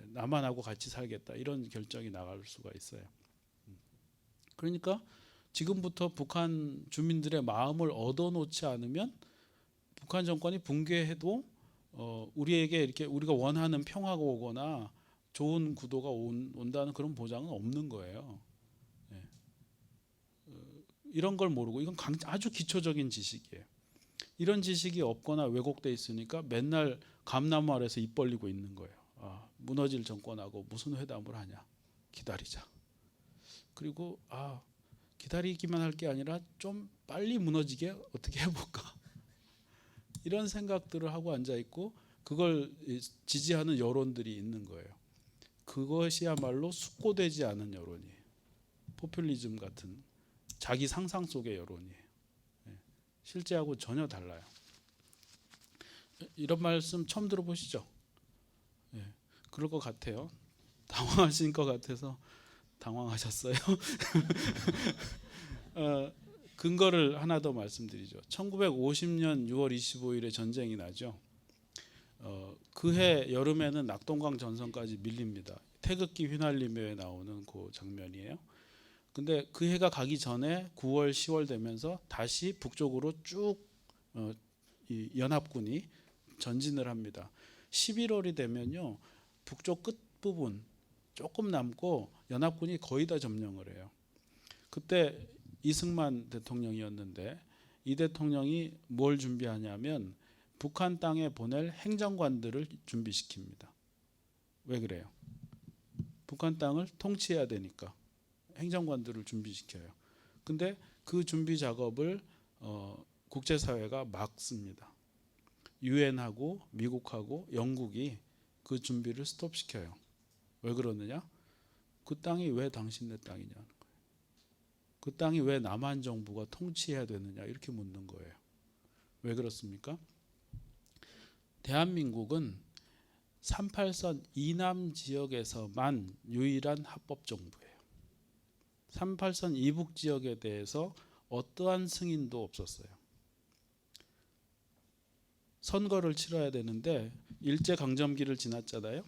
남한하고 같이 살겠다 이런 결정이 나갈 수가 있어요. 그러니까 지금부터 북한 주민들의 마음을 얻어놓지 않으면 북한 정권이 붕괴해도 우리에게 이렇게 우리가 원하는 평화가 오거나 좋은 구도가 온다는 그런 보장은 없는 거예요. 이런 걸 모르고 이건 아주 기초적인 지식이에요. 이런 지식이 없거나 왜곡돼 있으니까 맨날 감나무 아래서 입 벌리고 있는 거예요. 무너질 정권하고 무슨 회담을 하냐. 기다리자. 그리고 기다리기만 할 게 아니라 좀 빨리 무너지게 어떻게 해볼까. 이런 생각들을 하고 앉아있고 그걸 지지하는 여론들이 있는 거예요. 그것이야말로 숙고되지 않은 여론이에요. 포퓰리즘 같은 자기 상상 속의 여론이에요. 실제하고 전혀 달라요. 이런 말씀 처음 들어보시죠? 그럴 것 같아요. 당황하신 것 같아서 당황하셨어요. 근거를 하나 더 말씀드리죠. 1950년 6월 25일에 전쟁이 나죠. 그해 여름에는 낙동강 전선까지 밀립니다. 태극기 휘날리며에 나오는 그 장면이에요. 근데 그 해가 가기 전에 9월, 10월 되면서 다시 북쪽으로 쭉 이 연합군이 전진을 합니다. 11월이 되면요, 북쪽 끝 부분 조금 남고 연합군이 거의 다 점령을 해요. 그때 이승만 대통령이었는데 이 대통령이 뭘 준비하냐면 북한 땅에 보낼 행정관들을 준비시킵니다. 왜 그래요? 북한 땅을 통치해야 되니까 행정관들을 준비시켜요. 근데 그 준비 작업을 국제사회가 막습니다. 유엔하고 미국하고 영국이 그 준비를 스톱시켜요. 왜 그러느냐? 그 땅이 왜 당신네 땅이냐는 거예요. 그 땅이 왜 남한 정부가 통치해야 되느냐 이렇게 묻는 거예요. 왜 그렇습니까? 대한민국은 38선 이남 지역에서만 유일한 합법 정부예요. 38선 이북 지역에 대해서 어떠한 승인도 없었어요. 선거를 치러야 되는데 일제강점기를 지났잖아요.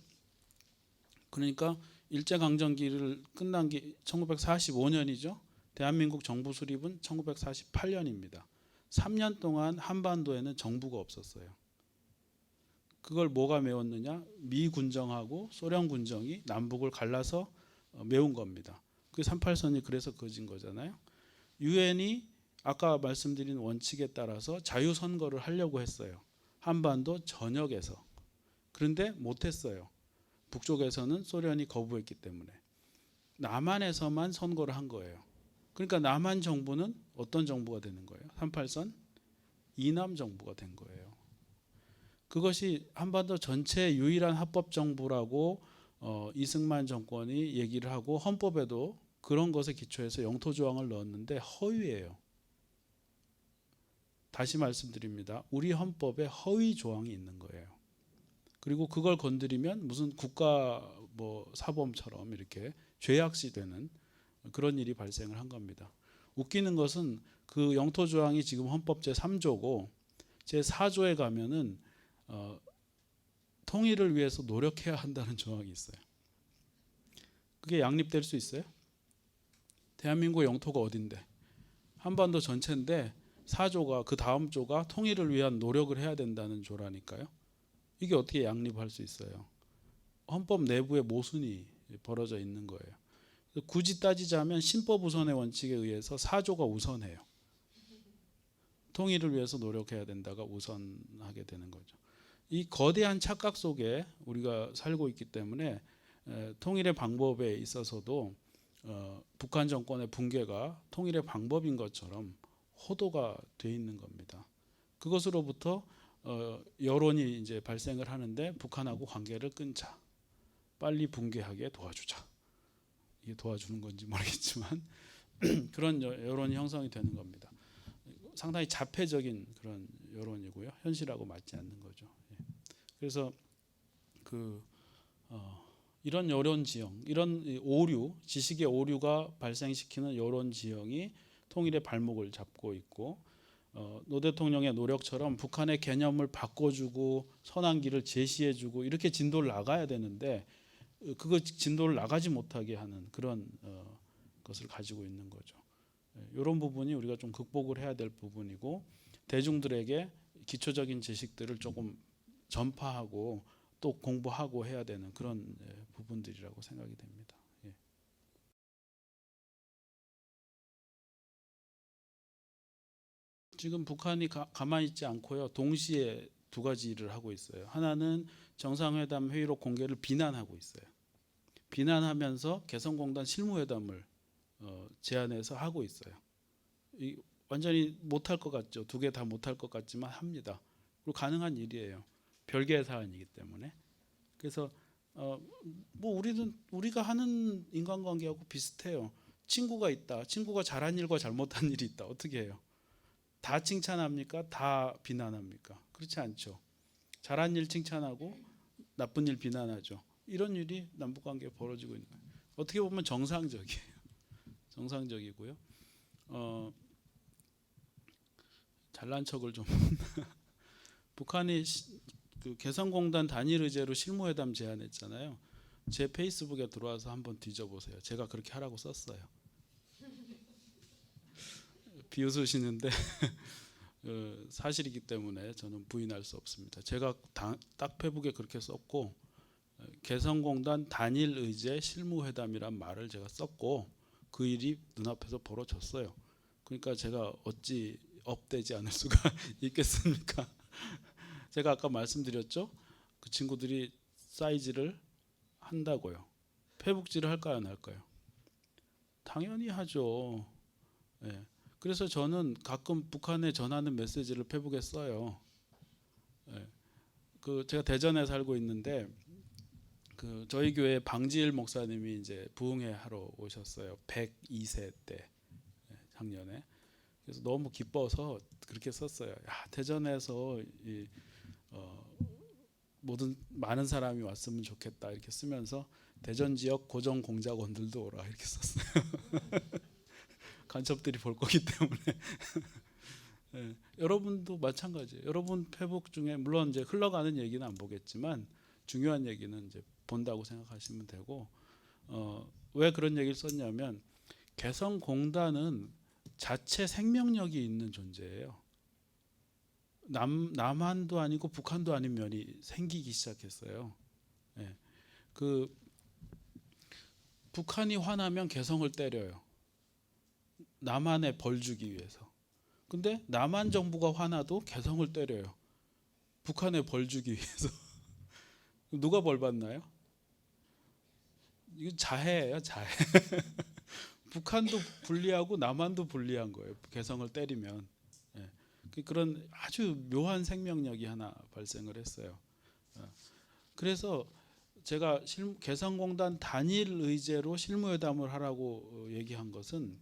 그러니까 일제강점기를 끝난 게 1945년이죠. 대한민국 정부 수립은 1948년입니다. 3년 동안 한반도에는 정부가 없었어요. 그걸 뭐가 메웠느냐? 미 군정하고 소련 군정이 남북을 갈라서 메운 겁니다. 그 38선이 그래서 그어진 거잖아요. 유엔이 아까 말씀드린 원칙에 따라서 자유선거를 하려고 했어요. 한반도 전역에서. 그런데 못했어요. 북쪽에서는 소련이 거부했기 때문에. 남한에서만 선거를 한 거예요. 그러니까 남한 정부는 어떤 정부가 되는 거예요? 38선 이남 정부가 된 거예요. 그것이 한반도 전체 유일한 합법 정부라고 이승만 정권이 얘기를 하고 헌법에도 그런 것에 기초해서 영토 조항을 넣었는데 허위예요. 다시 말씀드립니다. 우리 헌법에 허위 조항이 있는 거예요. 그리고 그걸 건드리면 무슨 국가 사범처럼 이렇게 죄악시 되는 그런 일이 발생을 한 겁니다. 웃기는 것은 그 영토 조항이 지금 헌법 제3조고 제4조에 가면은 통일을 위해서 노력해야 한다는 조항이 있어요. 그게 양립될 수 있어요? 대한민국 영토가 어딘데? 한반도 전체인데 4조가 그 다음 조가 통일을 위한 노력을 해야 된다는 조라니까요. 이게 어떻게 양립할 수 있어요? 헌법 내부에 모순이 벌어져 있는 거예요. 굳이 따지자면 신법 우선의 원칙에 의해서 4조가 우선해요. 통일을 위해서 노력해야 된다가 우선하게 되는 거죠. 이 거대한 착각 속에 우리가 살고 있기 때문에 통일의 방법에 있어서도 북한 정권의 붕괴가 통일의 방법인 것처럼 호도가 돼 있는 겁니다. 그것으로부터 여론이 이제 발생을 하는데 북한하고 관계를 끊자, 빨리 붕괴하게 도와주자. 이게 도와주는 건지 모르겠지만 그런 여론이 형성이 되는 겁니다. 상당히 자폐적인 그런 여론이고요, 현실하고 맞지 않는 거죠. 그래서 이런 여론 지형, 이런 오류, 지식의 오류가 발생시키는 여론 지형이 통일의 발목을 잡고 있고 노 대통령의 노력처럼 북한의 개념을 바꿔주고 선한 길을 제시해주고 이렇게 진도를 나가야 되는데 그거 진도를 나가지 못하게 하는 그런 것을 가지고 있는 거죠. 이런 부분이 우리가 좀 극복을 해야 될 부분이고 대중들에게 기초적인 지식들을 조금 전파하고 또 공부하고 해야 되는 그런 부분들이라고 생각이 됩니다. 예. 지금 북한이 가만히 있지 않고요. 동시에 두 가지 일을 하고 있어요. 하나는 정상회담 회의록 공개를 비난하고 있어요. 비난하면서 개성공단 실무회담을 제안해서 하고 있어요. 완전히 못할 것 같죠. 두 개 다 못할 것 같지만 합니다. 그리고 가능한 일이에요. 별개의 사안이기 때문에. 그래서 뭐 우리가 하는 인간관계하고 비슷해요. 친구가 있다. 친구가 잘한 일과 잘못한 일이 있다. 어떻게 해요? 다 칭찬합니까? 다 비난합니까? 그렇지 않죠. 잘한 일 칭찬하고 나쁜 일 비난하죠. 이런 일이 남북관계에 벌어지고 있는 거예요. 어떻게 보면 정상적이에요. 정상적이고요. 잘난 척을 좀 북한이 그 개성공단 단일 의제로 실무회담 제안했잖아요. 제 페이스북에 들어와서 한번 뒤져보세요. 제가 그렇게 하라고 썼어요. 비웃으시는데 사실이기 때문에 저는 부인할 수 없습니다. 제가 딱 페북에 그렇게 썼고 개성공단 단일 의제 실무회담이란 말을 제가 썼고 그 일이 눈앞에서 벌어졌어요. 그러니까 제가 어찌 업되지 않을 수가 있겠습니까? 제가 아까 말씀드렸죠. 그 친구들이 사이즈를 한다고요. 페북질을 할까요, 안 할까요? 당연히 하죠. 예. 그래서 저는 가끔 북한에 전하는 메시지를 페북에 써요. 예. 그 제가 대전에 살고 있는데 그 저희 교회 방지일 목사님이 이제 부흥회 하러 오셨어요. 102세 때 작년에. 그래서 너무 기뻐서 그렇게 썼어요. 야, 대전에서 모든 많은 사람이 왔으면 좋겠다 이렇게 쓰면서 대전 지역 고정 공작원들도 오라 이렇게 썼어요. 간첩들이 볼 거기 때문에. 예, 여러분도 마찬가지예요. 여러분 페북 중에 물론 이제 흘러가는 얘기는 안 보겠지만 중요한 얘기는 이제 본다고 생각하시면 되고 왜 그런 얘기를 썼냐면 개성공단은 자체 생명력이 있는 존재예요. 남한도 아니고 북한도 아닌 면이 생기기 시작했어요. 예. 그 북한이 화나면 개성을 때려요. 남한에 벌 주기 위해서. 근데 남한 정부가 화나도 개성을 때려요. 북한에 벌 주기 위해서. 누가 벌 받나요? 이거 자해예요, 자해. 북한도 불리하고 남한도 불리한 거예요. 개성을 때리면. 예. 그런 아주 묘한 생명력이 하나 발생을 했어요. 그래서 제가 개성공단 단일 의제로 실무회담을 하라고 얘기한 것은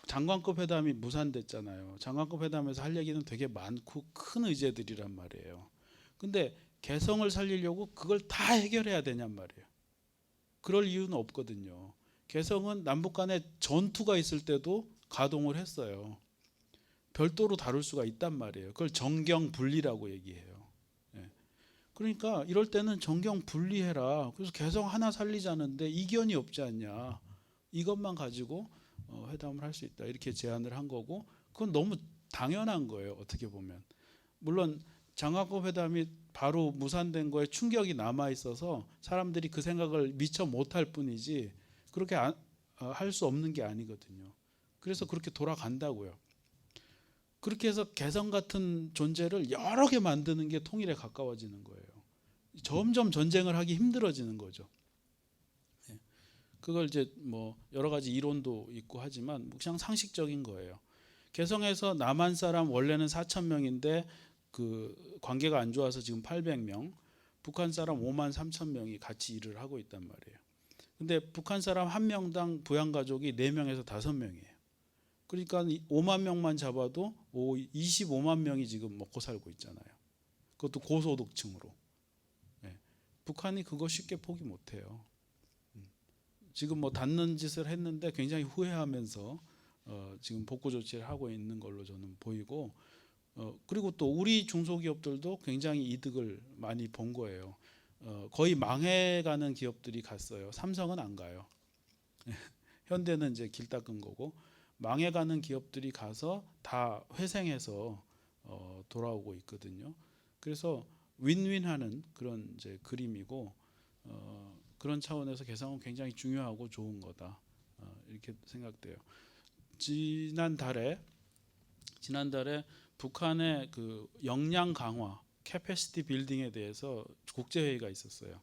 장관급 회담이 무산됐잖아요. 장관급 회담에서 할 얘기는 되게 많고 큰 의제들이란 말이에요. 근데 개성을 살리려고 그걸 다 해결해야 되냔 말이에요. 그럴 이유는 없거든요. 개성은 남북 간에 전투가 있을 때도 가동을 했어요. 별도로 다룰 수가 있단 말이에요. 그걸 정경 분리라고 얘기해요. 예. 그러니까 이럴 때는 정경 분리해라. 그래서 개성 하나 살리자는데 이견이 없지 않냐. 이것만 가지고 회담을 할 수 있다. 이렇게 제안을 한 거고 그건 너무 당연한 거예요. 어떻게 보면. 물론 장관급 회담이 바로 무산된 거에 충격이 남아 있어서 사람들이 그 생각을 미처 못할 뿐이지 그렇게 할 수 없는 게 아니거든요. 그래서 그렇게 돌아간다고요. 그렇게 해서 개성 같은 존재를 여러 개 만드는 게 통일에 가까워지는 거예요. 점점 전쟁을 하기 힘들어지는 거죠. 그걸 이제 뭐 여러 가지 이론도 있고 하지만 그냥 상식적인 거예요. 개성에서 남한 사람 원래는 4,000명인데 그 관계가 안 좋아서 지금 800명, 북한 사람 5만 3천 명이 같이 일을 하고 있단 말이에요. 근데 북한 사람 한 명당 부양가족이 4명에서 5명이에요. 그러니까 5만 명만 잡아도 25만 명이 지금 먹고 살고 있잖아요. 그것도 고소득층으로. 북한이 그거 쉽게 포기 못해요. 지금 뭐 닫는 짓을 했는데 굉장히 후회하면서 지금 복구 조치를 하고 있는 걸로 저는 보이고, 그리고 또 우리 중소기업들도 굉장히 이득을 많이 본 거예요. 거의 망해가는 기업들이 갔어요. 삼성은 안 가요. 현대는 이제 길 닦은 거고, 망해가는 기업들이 가서 다 회생해서 돌아오고 있거든요. 그래서 윈윈하는 그런 이제 그림이고, 그런 차원에서 개성은 굉장히 중요하고 좋은 거다, 이렇게 생각돼요. 지난달에 북한의 그 역량 강화, 캐패시티 빌딩에 대해서 국제회의가 있었어요.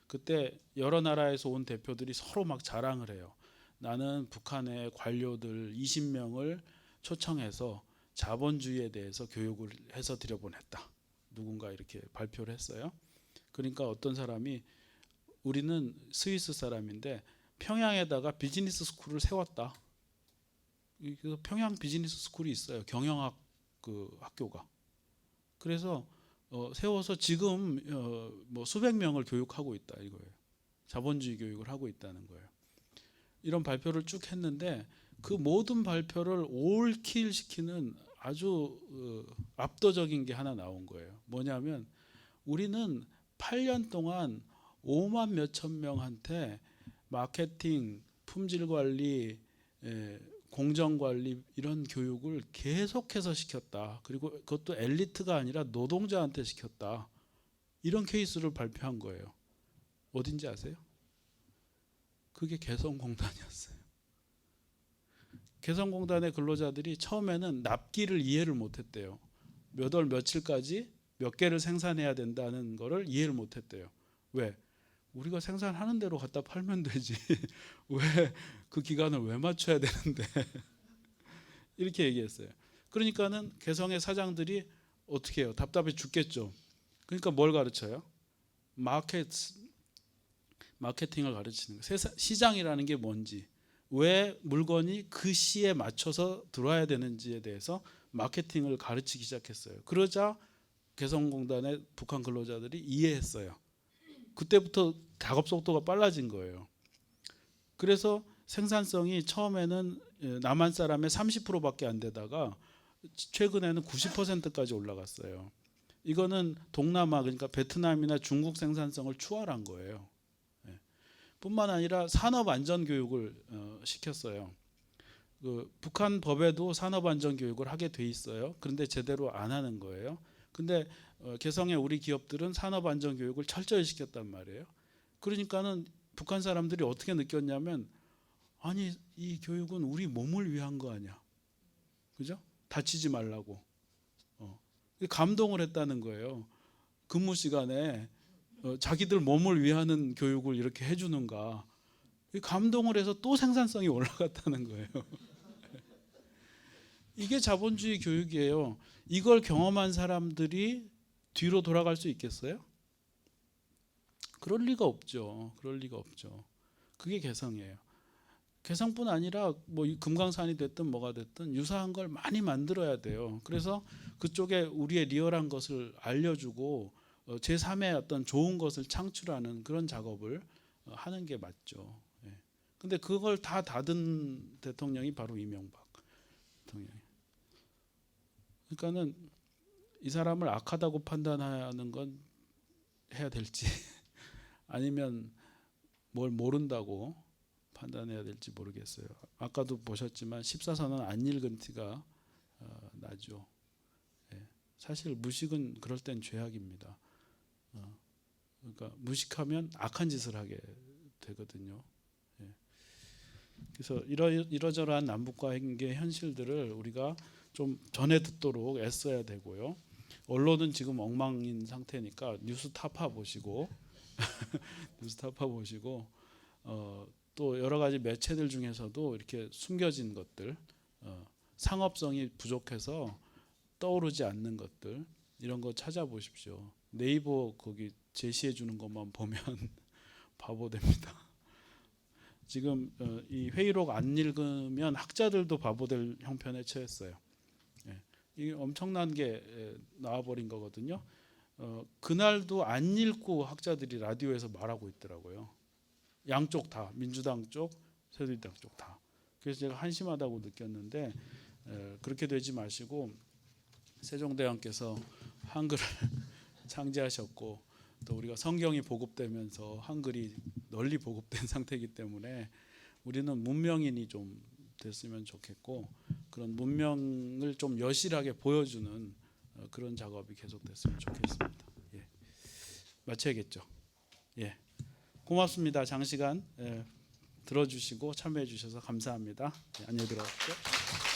그때 여러 나라에서 온 대표들이 서로 막 자랑을 해요. 나는 북한의 관료들 20명을 초청해서 자본주의에 대해서 교육을 해서 드려보냈다. 누군가 이렇게 발표를 했어요. 그러니까 어떤 사람이 우리는 스위스 사람인데 평양에다가 비즈니스 스쿨을 세웠다. 평양 비즈니스 스쿨이 있어요. 경영학 그 학교가. 그래서 세워서 지금 뭐 수백 명을 교육하고 있다 이거예요. 자본주의 교육을 하고 있다는 거예요. 이런 발표를 쭉 했는데 그 모든 발표를 올킬 시키는 아주 압도적인 게 하나 나온 거예요. 뭐냐면 우리는 8년 동안 5만 몇천 명한테 마케팅, 품질 관리, 공정 관리 이런 교육을 계속해서 시켰다. 그리고 그것도 엘리트가 아니라 노동자한테 시켰다. 이런 케이스를 발표한 거예요. 어딘지 아세요? 그게 개성공단이었어요. 개성공단의 근로자들이 처음에는 납기를 이해를 못했대요. 몇 월 며칠까지 몇 개를 생산해야 된다는 거를 이해를 못했대요. 왜? 우리가 생산하는 대로 갖다 팔면 되지. 왜 그 기간을 왜 맞춰야 되는데? 이렇게 얘기했어요. 그러니까는 개성의 사장들이 어떻게 해요? 답답해 죽겠죠. 그러니까 뭘 가르쳐요? 마케팅을 가르치는 거예요. 시장이라는 게 뭔지, 왜 물건이 그 시에 맞춰서 들어와야 되는지에 대해서 마케팅을 가르치기 시작했어요. 그러자 개성공단의 북한 근로자들이 이해했어요. 그때부터 작업 속도가 빨라진 거예요. 그래서 생산성이 처음에는 남한 사람의 30%밖에 안 되다가 최근에는 90%까지 올라갔어요. 이거는 동남아, 그러니까 베트남이나 중국 생산성을 추월한 거예요. 뿐만 아니라 산업안전교육을 시켰어요. 그 북한 법에도 산업안전교육을 하게 돼 있어요. 그런데 제대로 안 하는 거예요. 근데 개성의 우리 기업들은 산업안전교육을 철저히 시켰단 말이에요. 그러니까는 북한 사람들이 어떻게 느꼈냐면, 아니 이 교육은 우리 몸을 위한 거 아니야, 그죠? 다치지 말라고. 감동을 했다는 거예요. 근무 시간에 자기들 몸을 위하는 교육을 이렇게 해주는가. 감동을 해서 또 생산성이 올라갔다는 거예요. 이게 자본주의 교육이에요. 이걸 경험한 사람들이 뒤로 돌아갈 수 있겠어요? 그럴 리가 없죠. 그럴 리가 없죠. 그게 개성이에요. 개성뿐 아니라 뭐 금강산이 됐든 뭐가 됐든 유사한 걸 많이 만들어야 돼요. 그래서 그쪽에 우리의 리얼한 것을 알려주고 제3의 어떤 좋은 것을 창출하는 그런 작업을 하는 게 맞죠. 근데 그걸 다 닫은 대통령이 바로 이명박 대통령이에요. 그러니까는 이 사람을 악하다고 판단하는 건 해야 될지 아니면 뭘 모른다고 판단해야 될지 모르겠어요. 아까도 보셨지만 14선은 안 읽은 티가 나죠. 사실 무식은 그럴 땐 죄악입니다. 그러니까 무식하면 악한 짓을 하게 되거든요. 그래서 이러저러한 남북 관계 현실들을 우리가 좀 전해 듣도록 애써야 되고요. 언론은 지금 엉망인 상태니까 뉴스타파 보시고 뉴스타파 보시고 또 여러 가지 매체들 중에서도 이렇게 숨겨진 것들, 상업성이 부족해서 떠오르지 않는 것들, 이런 거 찾아보십시오. 네이버 거기 제시해 주는 것만 보면 바보 됩니다. 지금 이 회의록 안 읽으면 학자들도 바보될 형편에 처했어요. 이게 엄청난 게 나와버린 거거든요. 그날도 안 읽고 학자들이 라디오에서 말하고 있더라고요. 양쪽 다, 민주당 쪽, 새누리당 쪽 다. 그래서 제가 한심하다고 느꼈는데 그렇게 되지 마시고 세종대왕께서 한글을 창제하셨고 또 우리가 성경이 보급되면서 한글이 널리 보급된 상태이기 때문에 우리는 문명인이 좀 됐으면 좋겠고 그런 문명을 좀 여실하게 보여주는 그런 작업이 계속됐으면 좋겠습니다. 예. 마쳐야겠죠. 예. 고맙습니다. 장시간 들어주시고 참여해 주셔서 감사합니다. 예, 안녕히 들어가십시오.